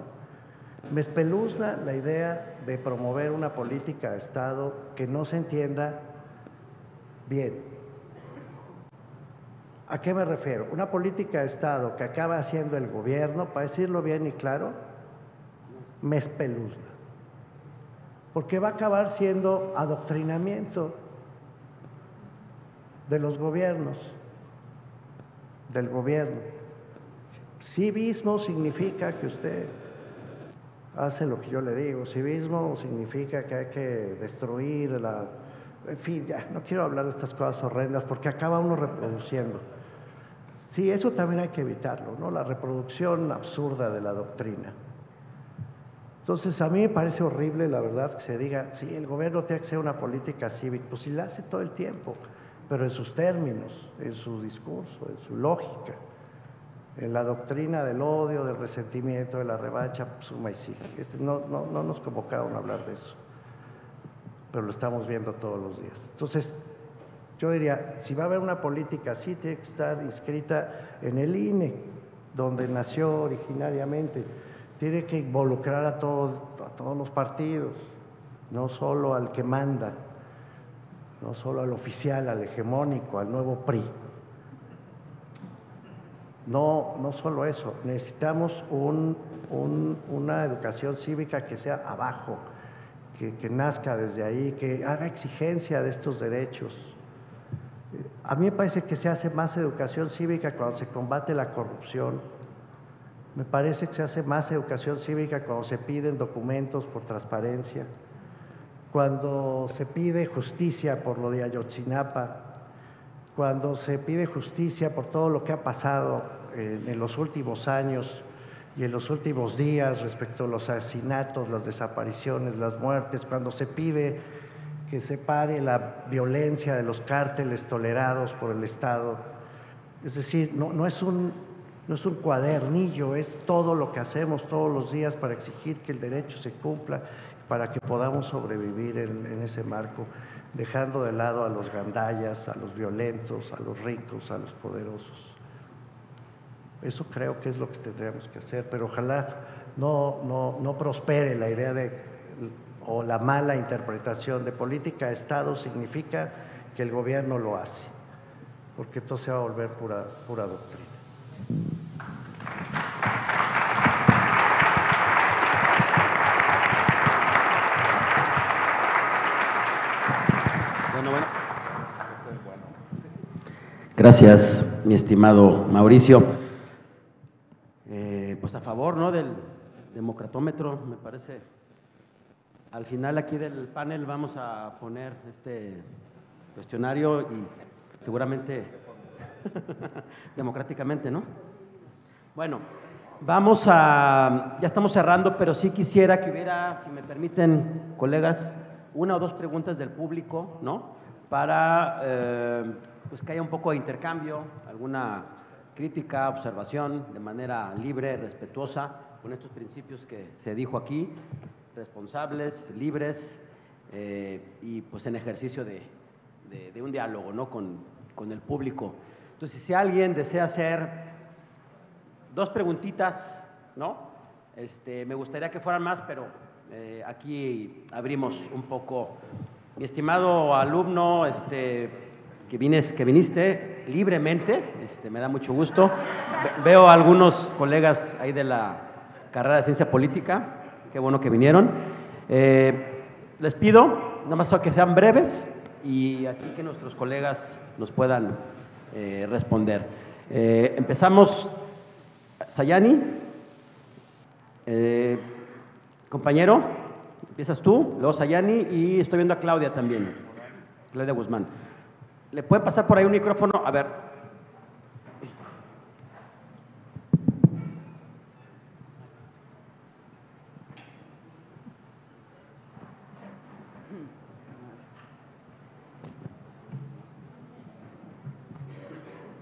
me espeluzna la idea de promover una política de Estado que no se entienda bien. ¿A qué me refiero? Una política de Estado que acaba haciendo el gobierno, para decirlo bien y claro, me espeluzna. Porque va a acabar siendo adoctrinamiento de los gobiernos, del gobierno. Civismo significa que usted hace lo que yo le digo. Civismo significa que hay que destruir en fin, ya no quiero hablar de estas cosas horrendas porque acaba uno reproduciendo. Sí, eso también hay que evitarlo, ¿no? La reproducción absurda de la doctrina. Entonces, a mí me parece horrible, la verdad, que se diga, sí, el gobierno tiene que hacer una política cívica, pues si la hace todo el tiempo, pero en sus términos, en su discurso, en su lógica, en la doctrina del odio, del resentimiento, de la revancha, suma y sigue. No nos convocaron a hablar de eso, pero lo estamos viendo todos los días. Entonces, yo diría, si va a haber una política así, tiene que estar inscrita en el INE, donde nació originariamente. Tiene que involucrar a todos los partidos, no solo al que manda, no solo al oficial, al hegemónico, al nuevo PRI. No solo eso, necesitamos una educación cívica que sea abajo, que nazca desde ahí, que haga exigencia de estos derechos. A mí me parece que se hace más educación cívica cuando se combate la corrupción. Me parece que se hace más educación cívica cuando se piden documentos por transparencia, cuando se pide justicia por lo de Ayotzinapa, cuando se pide justicia por todo lo que ha pasado en los últimos años y en los últimos días respecto a los asesinatos, las desapariciones, las muertes, cuando se pide que se pare la violencia de los cárteles tolerados por el Estado. Es decir, no es un cuadernillo, es todo lo que hacemos todos los días para exigir que el derecho se cumpla, para que podamos sobrevivir en ese marco, dejando de lado a los gandallas, a los violentos, a los ricos, a los poderosos. Eso creo que es lo que tendríamos que hacer, pero ojalá no prospere la idea o la mala interpretación de política de Estado significa que el gobierno lo hace, porque entonces se va a volver pura doctrina. Bueno. Gracias, mi estimado Mauricio. Pues a favor, ¿no?, del democratómetro, me parece. Al final aquí del panel vamos a poner este cuestionario y seguramente democráticamente, ¿no? Bueno, ya estamos cerrando, pero sí quisiera que hubiera, si me permiten, colegas, una o dos preguntas del público, ¿no?, para pues que haya un poco de intercambio, alguna crítica, observación, de manera libre, respetuosa, con estos principios que se dijo aquí, responsables, libres y pues en ejercicio de un diálogo, ¿no?, con el público. Entonces, si alguien desea hacer dos preguntitas, ¿no?, me gustaría que fueran más, pero aquí abrimos un poco. Mi estimado alumno, que viniste libremente, me da mucho gusto. Veo a algunos colegas ahí de la carrera de Ciencia Política, qué bueno que vinieron. Les pido, nada más que sean breves y aquí que nuestros colegas nos puedan responder. Empezamos, Sayani, compañero, empiezas tú, luego Sayani y estoy viendo a Claudia también, Claudia Guzmán. ¿Le puede pasar por ahí un micrófono? A ver.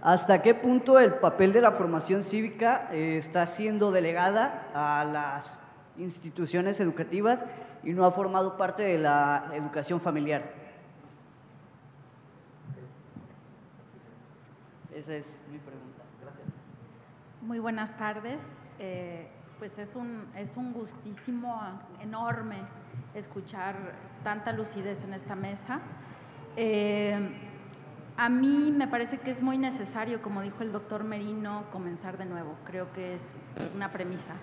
¿Hasta qué punto el papel de la formación cívica está siendo delegada a las instituciones educativas y no ha formado parte de la educación familiar? Esa es mi pregunta. Gracias. Muy buenas tardes. Pues es un gustísimo enorme escuchar tanta lucidez en esta mesa. A mí me parece que es muy necesario, como dijo el doctor Merino, comenzar de nuevo. Creo que es una premisa.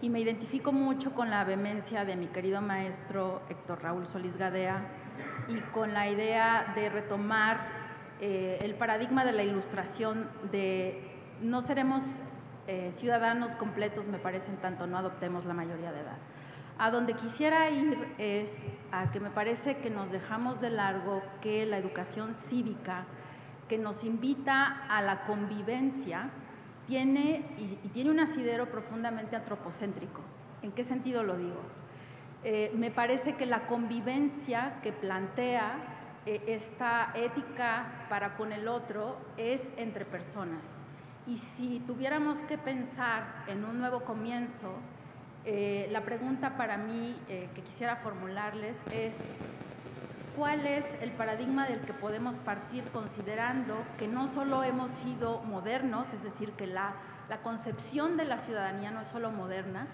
Y me identifico mucho con la vehemencia de mi querido maestro Héctor Raúl Solís Gadea y con la idea de retomar el paradigma de la ilustración de no seremos ciudadanos completos, me parece, en tanto no adoptemos la mayoría de edad. A donde quisiera ir es a que me parece que nos dejamos de largo que la educación cívica, que nos invita a la convivencia, tiene un asidero profundamente antropocéntrico. ¿En qué sentido lo digo? Me parece que la convivencia que plantea esta ética para con el otro es entre personas. Y si tuviéramos que pensar en un nuevo comienzo, la pregunta para mí que quisiera formularles es: ¿cuál es el paradigma del que podemos partir considerando que no solo hemos sido modernos, es decir, que la concepción de la ciudadanía no es solo moderna,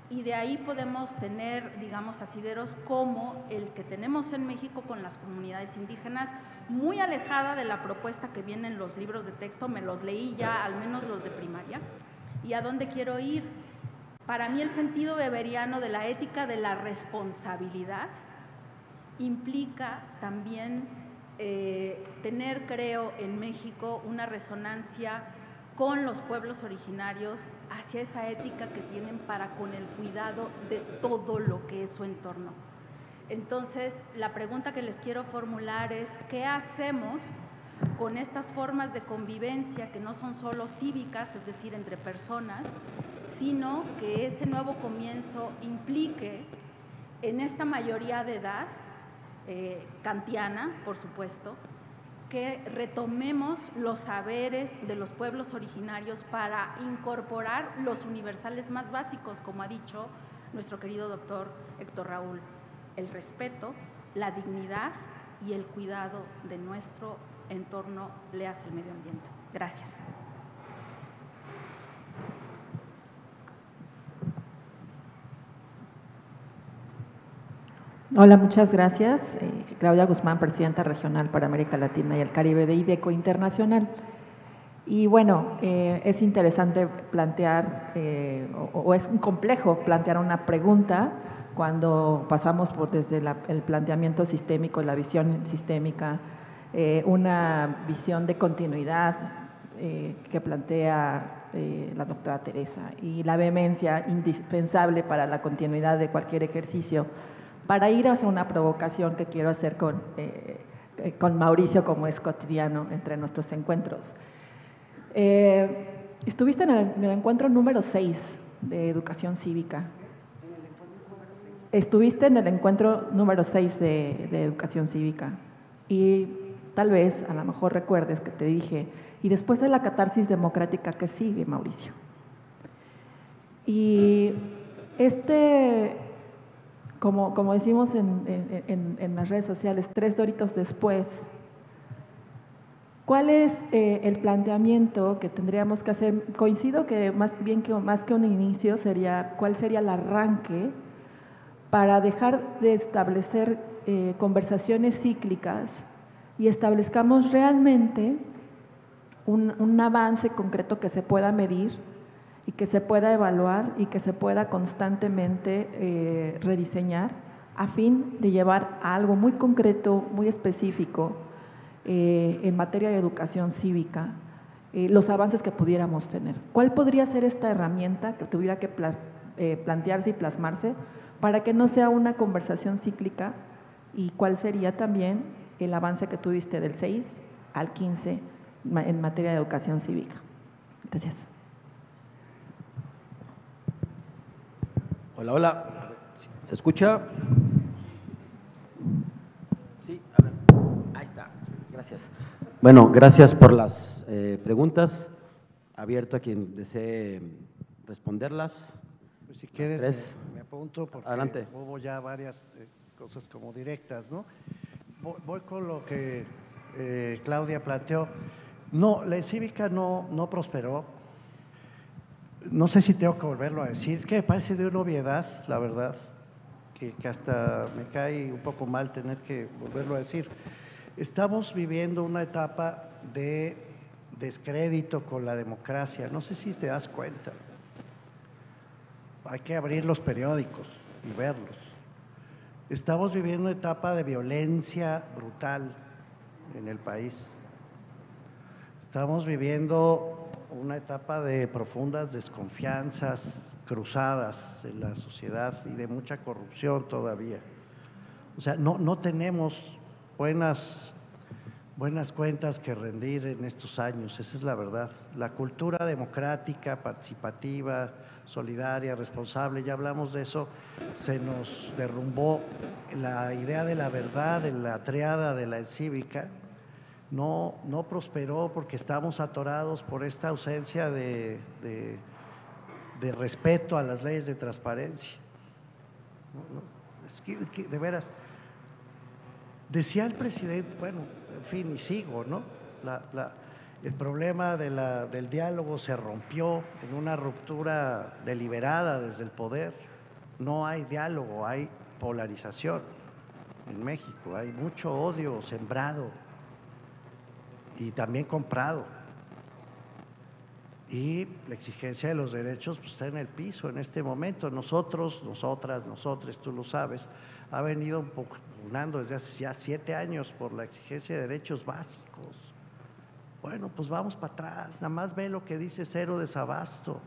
y de ahí podemos tener, digamos, asideros como el que tenemos en México con las comunidades indígenas, muy alejada de la propuesta que viene en los libros de texto? Me los leí ya, al menos los de primaria. ¿Y a dónde quiero ir? Para mí el sentido weberiano de la ética de la responsabilidad implica también tener, creo, en México una resonancia con los pueblos originarios hacia esa ética que tienen para con el cuidado de todo lo que es su entorno. Entonces, la pregunta que les quiero formular es: ¿qué hacemos con estas formas de convivencia que no son solo cívicas, es decir, entre personas, sino que ese nuevo comienzo implique en esta mayoría de edad, kantiana, por supuesto, que retomemos los saberes de los pueblos originarios para incorporar los universales más básicos, como ha dicho nuestro querido doctor Héctor Raúl: el respeto, la dignidad y el cuidado de nuestro entorno, le hace el medio ambiente? Gracias. Hola, muchas gracias. Claudia Guzmán, presidenta regional para América Latina y el Caribe de IDECO Internacional. Y bueno, es interesante plantear, o es complejo plantear una pregunta cuando pasamos por desde el planteamiento sistémico, la visión sistémica, una visión de continuidad que plantea la doctora Teresa, y la vehemencia indispensable para la continuidad de cualquier ejercicio, para ir hacia una provocación que quiero hacer con Mauricio, como es cotidiano entre nuestros encuentros. Estuviste en el encuentro número 6 de educación cívica. Estuviste en el encuentro número 6 de educación cívica, y tal vez, a lo mejor recuerdes que te dije: y después de la catarsis democrática, ¿qué sigue, Mauricio? Y como decimos en las redes sociales, 3 doritos después, ¿cuál es el planteamiento que tendríamos que hacer? Coincido que más que un inicio sería: ¿cuál sería el arranque para dejar de establecer conversaciones cíclicas y establezcamos realmente un avance concreto que se pueda medir y que se pueda evaluar y que se pueda constantemente rediseñar, a fin de llevar a algo muy concreto, muy específico en materia de educación cívica, los avances que pudiéramos tener? ¿Cuál podría ser esta herramienta que tuviera que plantearse y plasmarse para que no sea una conversación cíclica? ¿Y cuál sería también el avance que tuviste del 6 al 15 en materia de educación cívica? Gracias. Hola, hola. ¿Se escucha? Sí, a ver. Ahí está. Gracias. Bueno, gracias por las preguntas. Abierto a quien desee responderlas. Pues si quieres, me apunto porque adelante. Hubo ya varias cosas como directas, ¿no? Voy con lo que Claudia planteó. No, la cívica no prosperó. No sé si tengo que volverlo a decir, es que me parece de una obviedad, la verdad, que hasta me cae un poco mal tener que volverlo a decir. Estamos viviendo una etapa de descrédito con la democracia, no sé si te das cuenta. Hay que abrir los periódicos y verlos. Estamos viviendo una etapa de violencia brutal en el país. Estamos viviendo una etapa de profundas desconfianzas cruzadas en la sociedad y de mucha corrupción todavía. O sea, no tenemos buenas buenas cuentas que rendir en estos años, esa es la verdad. La cultura democrática, participativa, solidaria, responsable, ya hablamos de eso, se nos derrumbó. La idea de la verdad, de la triada de la encívica, no prosperó porque estamos atorados por esta ausencia de respeto a las leyes de transparencia. Es que de veras, decía el presidente, bueno, en fin, y sigo, ¿no? El problema del diálogo se rompió en una ruptura deliberada desde el poder. No hay diálogo, hay polarización en México, hay mucho odio sembrado y también comprado. Y la exigencia de los derechos pues, está en el piso en este momento. Nosotros, nosotras, nosotres, tú lo sabes, ha venido pugnando desde hace ya 7 años por la exigencia de derechos básicos. Bueno, pues vamos para atrás, nada más ve lo que dice cero desabasto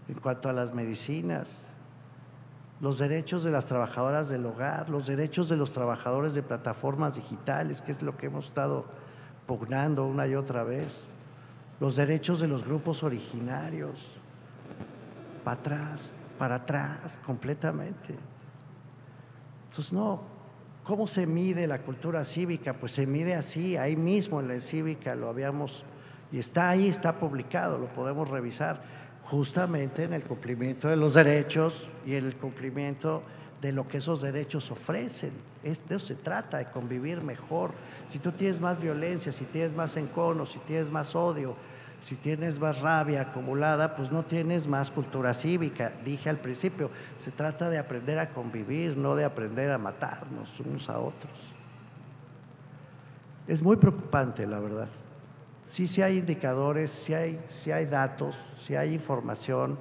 en cuanto a las medicinas, los derechos de las trabajadoras del hogar, los derechos de los trabajadores de plataformas digitales, que es lo que hemos estado pugnando una y otra vez, los derechos de los grupos originarios, para atrás, completamente. Entonces, no. ¿Cómo se mide la cultura cívica? Pues se mide así, ahí mismo en la cívica lo habíamos, y está ahí, está publicado, lo podemos revisar, justamente en el cumplimiento de los derechos y en el cumplimiento de lo que esos derechos ofrecen. De eso se trata, de convivir mejor. Si tú tienes más violencia, si tienes más encono, si tienes más odio, si tienes más rabia acumulada, pues no tienes más cultura cívica. Dije al principio, se trata de aprender a convivir, no de aprender a matarnos unos a otros. Es muy preocupante, la verdad. Sí hay indicadores, sí hay datos, sí hay información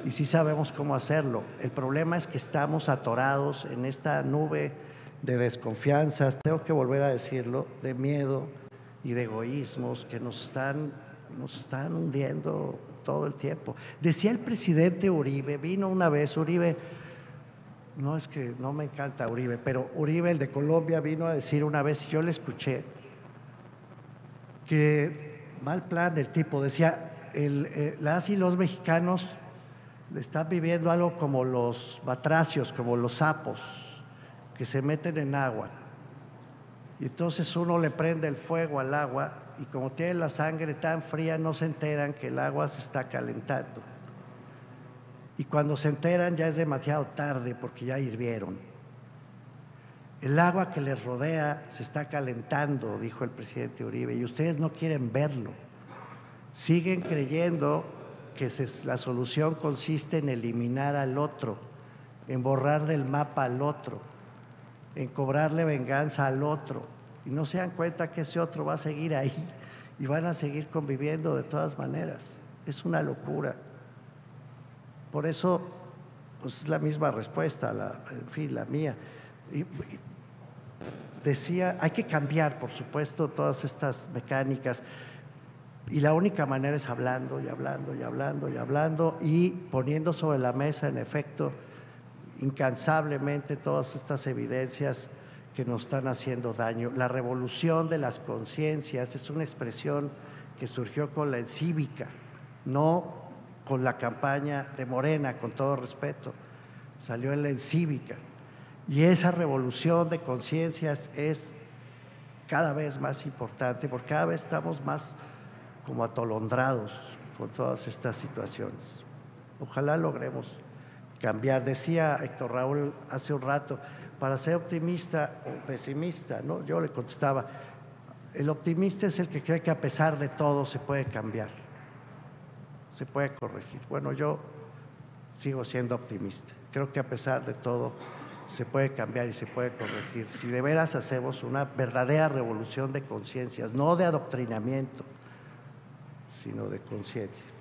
y sí sabemos cómo hacerlo. El problema es que estamos atorados en esta nube de desconfianzas, tengo que volver a decirlo, de miedo y de egoísmos que nos están hundiendo todo el tiempo. Decía el presidente Uribe, vino una vez Uribe, no es que no me encanta Uribe, pero Uribe, el de Colombia, vino a decir una vez, y yo le escuché, que mal plan el tipo, decía, las y los mexicanos están viviendo algo como los batracios, como los sapos, que se meten en agua. Y entonces uno le prende el fuego al agua y como tiene la sangre tan fría no se enteran que el agua se está calentando. Y cuando se enteran ya es demasiado tarde porque ya hirvieron. El agua que les rodea se está calentando, dijo el presidente Uribe, y ustedes no quieren verlo. Siguen creyendo que la solución consiste en eliminar al otro, en borrar del mapa al otro, en cobrarle venganza al otro, y no se dan cuenta que ese otro va a seguir ahí y van a seguir conviviendo de todas maneras. Es una locura. Por eso, pues es la misma respuesta, en fin, la mía. Decía, hay que cambiar, por supuesto, todas estas mecánicas, y la única manera es hablando y hablando y hablando y hablando y poniendo sobre la mesa, en efecto, incansablemente todas estas evidencias que nos están haciendo daño. La revolución de las conciencias es una expresión que surgió con la encívica, no con la campaña de Morena, con todo respeto, salió en la encívica. Y esa revolución de conciencias es cada vez más importante, porque cada vez estamos más como atolondrados con todas estas situaciones. Ojalá logremos cambiar. Decía Héctor Raúl hace un rato, para ser optimista o pesimista, ¿no? Yo le contestaba, el optimista es el que cree que a pesar de todo se puede cambiar, se puede corregir. Bueno, yo sigo siendo optimista, creo que a pesar de todo se puede cambiar y se puede corregir, si de veras hacemos una verdadera revolución de conciencias, no de adoctrinamiento, sino de conciencias.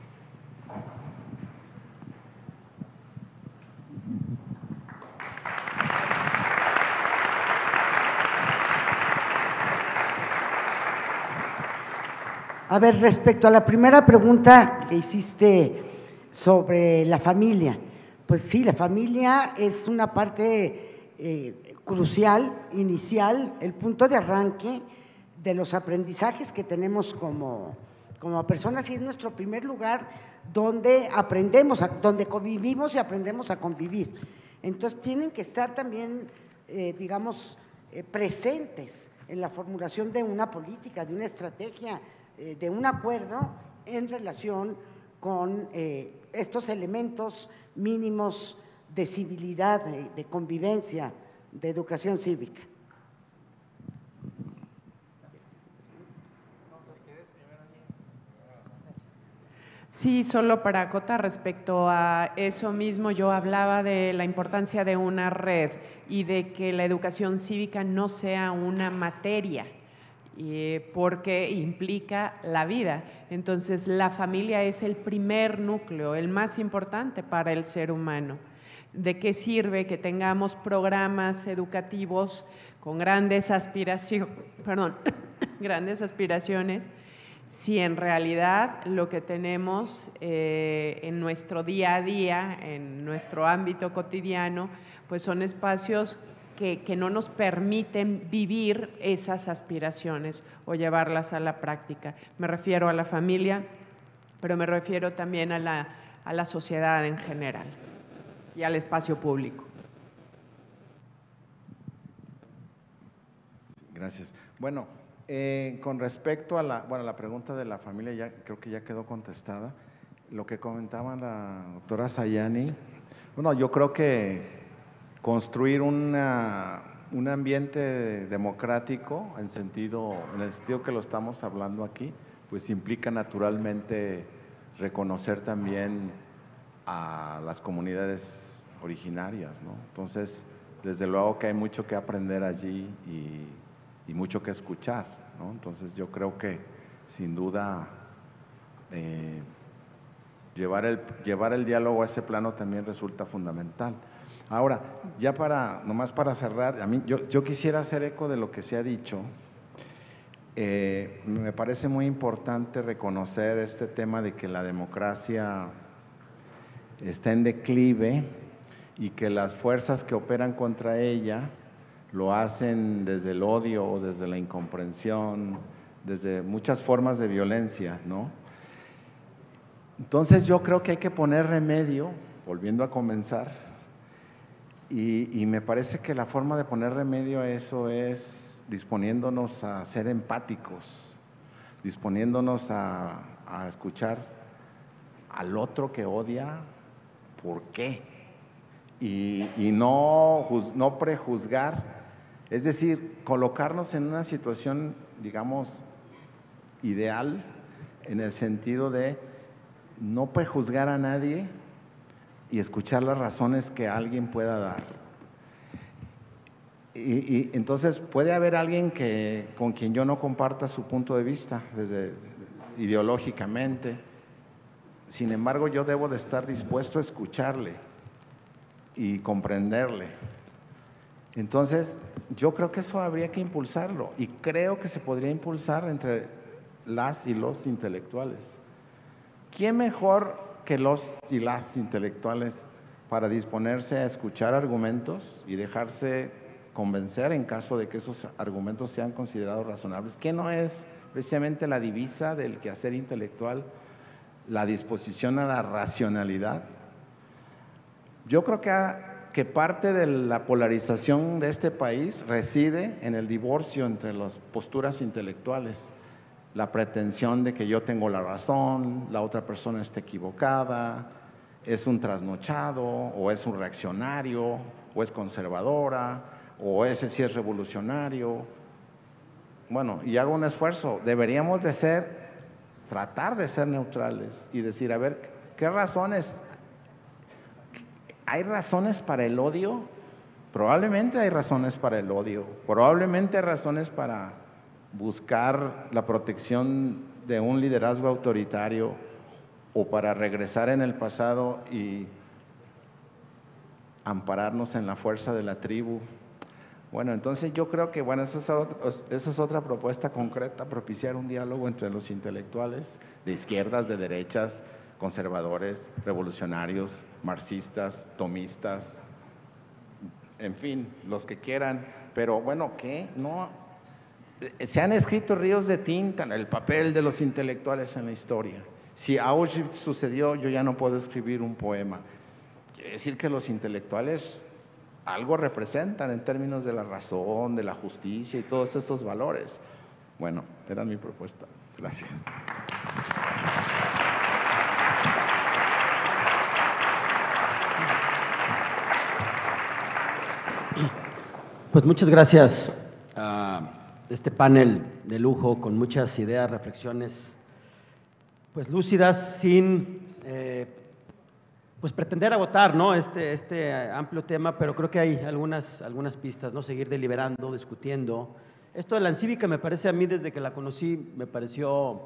A ver, respecto a la primera pregunta que hiciste sobre la familia, pues sí, la familia es una parte crucial, inicial, el punto de arranque de los aprendizajes que tenemos como personas, y es nuestro primer lugar donde aprendemos, donde convivimos y aprendemos a convivir. Entonces tienen que estar también, digamos, presentes en la formulación de una política, de una estrategia, de un acuerdo en relación con estos elementos mínimos de civilidad, de convivencia, de educación cívica. Sí, solo para acotar respecto a eso mismo, yo hablaba de la importancia de una red y de que la educación cívica no sea una materia, porque implica la vida. Entonces, la familia es el primer núcleo, el más importante para el ser humano. ¿De qué sirve que tengamos programas educativos con grandes aspiraciones, si en realidad lo que tenemos en nuestro día a día, en nuestro ámbito cotidiano, pues son espacios que no nos permiten vivir esas aspiraciones o llevarlas a la práctica? Me refiero a la familia, pero me refiero también a la sociedad en general y al espacio público. Gracias. Bueno, con respecto a la pregunta de la familia, ya creo que ya quedó contestada. Lo que comentaba la doctora Sayani, bueno, yo creo que construir un ambiente democrático, en el sentido que lo estamos hablando aquí, pues implica naturalmente reconocer también a las comunidades originarias, ¿no? Entonces, desde luego que hay mucho que aprender allí y mucho que escuchar, ¿no? Entonces yo creo que sin duda llevar el diálogo a ese plano también resulta fundamental. Ahora, ya nomás para cerrar, yo quisiera hacer eco de lo que se ha dicho. Me parece muy importante reconocer este tema de que la democracia está en declive y que las fuerzas que operan contra ella lo hacen desde el odio o desde la incomprensión, desde muchas formas de violencia, ¿no? Entonces yo creo que hay que poner remedio, volviendo a comenzar, y me parece que la forma de poner remedio a eso es disponiéndonos a ser empáticos, disponiéndonos a escuchar al otro que odia, ¿por qué? Y no prejuzgar, es decir, colocarnos en una situación, digamos, ideal, en el sentido de no prejuzgar a nadie y escuchar las razones que alguien pueda dar. Y entonces puede haber alguien con quien yo no comparta su punto de vista, ideológicamente. Sin embargo, yo debo de estar dispuesto a escucharle y comprenderle. Entonces, yo creo que eso habría que impulsarlo, y creo que se podría impulsar entre las y los intelectuales. ¿Quién mejor que los y las intelectuales para disponerse a escuchar argumentos y dejarse convencer en caso de que esos argumentos sean considerados razonables? ¿Qué no es precisamente la divisa del quehacer intelectual? La disposición a la racionalidad. Yo creo que parte de la polarización de este país reside en el divorcio entre las posturas intelectuales, la pretensión de que yo tengo la razón, la otra persona está equivocada, es un trasnochado, o es un reaccionario, o es conservadora, o ese sí es revolucionario. Bueno, y hago un esfuerzo, deberíamos tratar de ser neutrales y decir, a ver, ¿qué razones? ¿Hay razones para el odio? Probablemente hay razones para el odio, probablemente hay razones para buscar la protección de un liderazgo autoritario o para regresar en el pasado y ampararnos en la fuerza de la tribu. Bueno, entonces yo creo que esa es otra propuesta concreta, propiciar un diálogo entre los intelectuales de izquierdas, de derechas, conservadores, revolucionarios, marxistas, tomistas, en fin, los que quieran, pero bueno, ¿qué? No, se han escrito ríos de tinta en el papel de los intelectuales en la historia. Si Auschwitz sucedió, yo ya no puedo escribir un poema. Quiere decir que los intelectuales algo representan en términos de la razón, de la justicia y todos esos valores. Bueno, era mi propuesta. Gracias. Pues muchas gracias a este panel de lujo con muchas ideas, reflexiones, pues lúcidas, sin pues pretender agotar, ¿no?, este amplio tema, pero creo que hay algunas pistas, ¿no?, seguir deliberando, discutiendo. Esto de la Ancívica me parece a mí, desde que la conocí, me pareció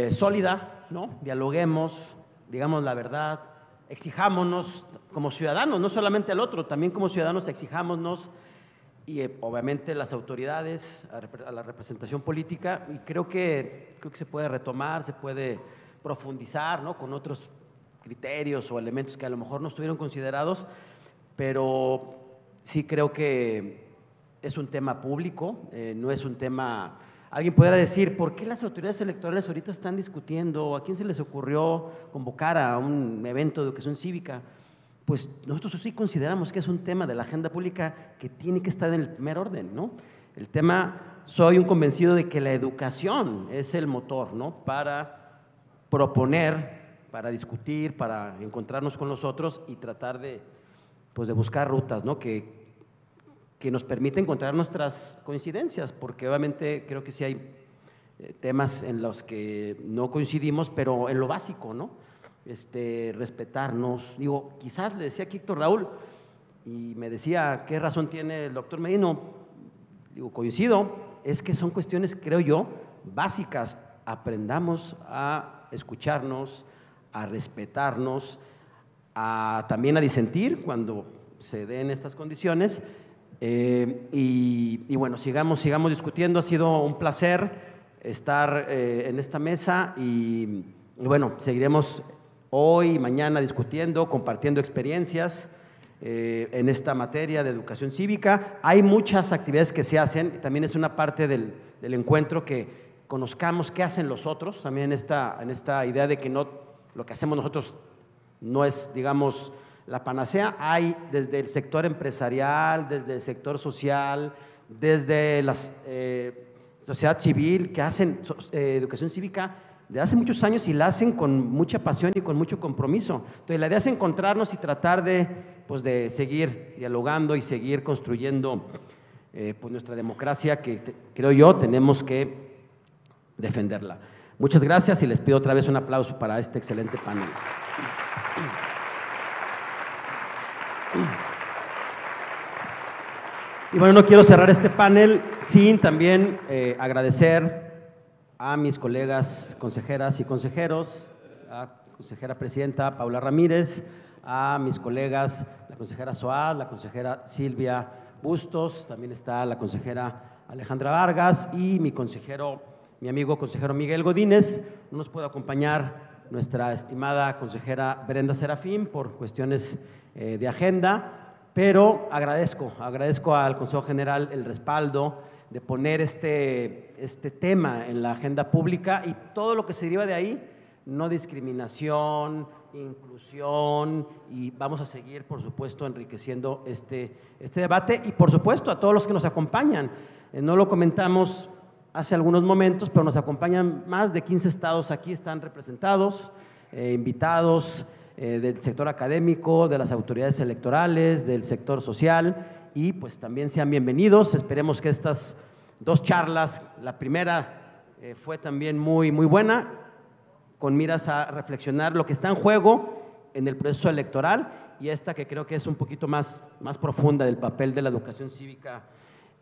sólida, ¿no? Dialoguemos, digamos la verdad, exijámonos como ciudadanos, no solamente al otro, también como ciudadanos exijámonos, y obviamente las autoridades, a la representación política, y creo que se puede retomar, se puede profundizar, ¿no?, con otros criterios o elementos que a lo mejor no estuvieron considerados, pero sí creo que es un tema público, no es un tema… Alguien podrá decir, ¿por qué las autoridades electorales ahorita están discutiendo? ¿A quién se les ocurrió convocar a un evento de educación cívica? Pues nosotros sí consideramos que es un tema de la agenda pública que tiene que estar en el primer orden, ¿no? El tema, soy un convencido de que la educación es el motor, ¿no?, para proponer, para discutir, para encontrarnos con los otros y tratar de, pues, de buscar rutas, ¿no?, que nos permite encontrar nuestras coincidencias, porque obviamente creo que sí hay temas en los que no coincidimos, pero en lo básico, ¿no? Respetarnos. Digo, quizás le decía a Héctor Raúl, y me decía, ¿qué razón tiene el doctor Merino? Digo, coincido, es que son cuestiones, creo yo, básicas. Aprendamos a escucharnos, a respetarnos, también a disentir cuando se den estas condiciones. Y bueno, sigamos discutiendo. Ha sido un placer estar en esta mesa y bueno, seguiremos hoy y mañana discutiendo, compartiendo experiencias en esta materia de educación cívica. Hay muchas actividades que se hacen, también es una parte del encuentro que conozcamos qué hacen los otros, también en esta idea de que no, lo que hacemos nosotros no es, digamos, la panacea. Hay desde el sector empresarial, desde el sector social, desde la sociedad civil, que hacen educación cívica de hace muchos años y la hacen con mucha pasión y con mucho compromiso. Entonces, la idea es encontrarnos y tratar de seguir dialogando y seguir construyendo pues nuestra democracia, que creo yo tenemos que defenderla. Muchas gracias y les pido otra vez un aplauso para este excelente panel. Y bueno, no quiero cerrar este panel sin también agradecer a mis colegas consejeras y consejeros, a la consejera presidenta Paula Ramírez, a mis colegas, la consejera Soad, la consejera Silvia Bustos, también está la consejera Alejandra Vargas y mi amigo consejero Miguel Godínez. No nos puede acompañar nuestra estimada consejera Brenda Serafín por cuestiones de agenda, pero agradezco al Consejo General el respaldo de poner este tema en la agenda pública y todo lo que se deriva de ahí, no discriminación, inclusión, y vamos a seguir, por supuesto, enriqueciendo este debate y, por supuesto, a todos los que nos acompañan. No lo comentamos hace algunos momentos, pero nos acompañan más de 15 estados aquí, están representados, invitados del sector académico, de las autoridades electorales, del sector social, y pues también sean bienvenidos. Esperemos que estas dos charlas, la primera fue también muy buena, con miras a reflexionar lo que está en juego en el proceso electoral, y esta que creo que es un poquito más profunda del papel de la educación cívica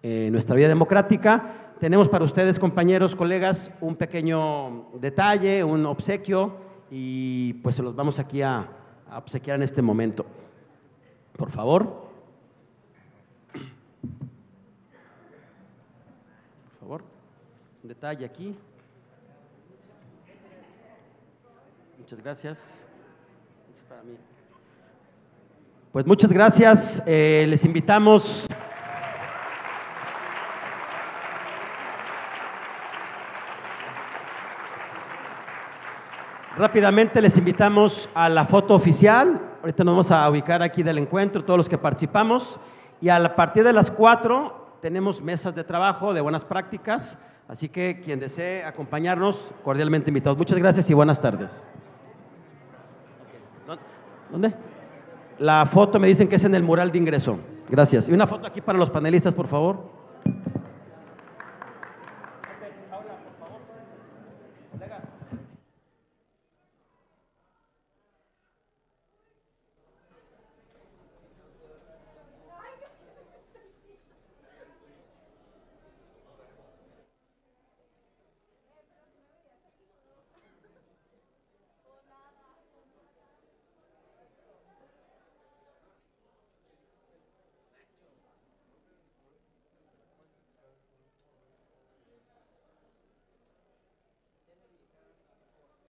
en nuestra vida democrática. Tenemos para ustedes, compañeros, colegas, un pequeño detalle, un obsequio, y pues se los vamos aquí a obsequiar en este momento. Por favor. Por favor, un detalle aquí. Muchas gracias. Es para mí. Pues muchas gracias. Les invitamos. Rápidamente les invitamos a la foto oficial. Ahorita nos vamos a ubicar aquí del encuentro, todos los que participamos. Y a partir de las 4 tenemos mesas de trabajo de buenas prácticas. Así que quien desee acompañarnos, cordialmente invitados. Muchas gracias y buenas tardes. ¿Dónde? La foto me dicen que es en el mural de ingreso. Gracias. Y una foto aquí para los panelistas, por favor.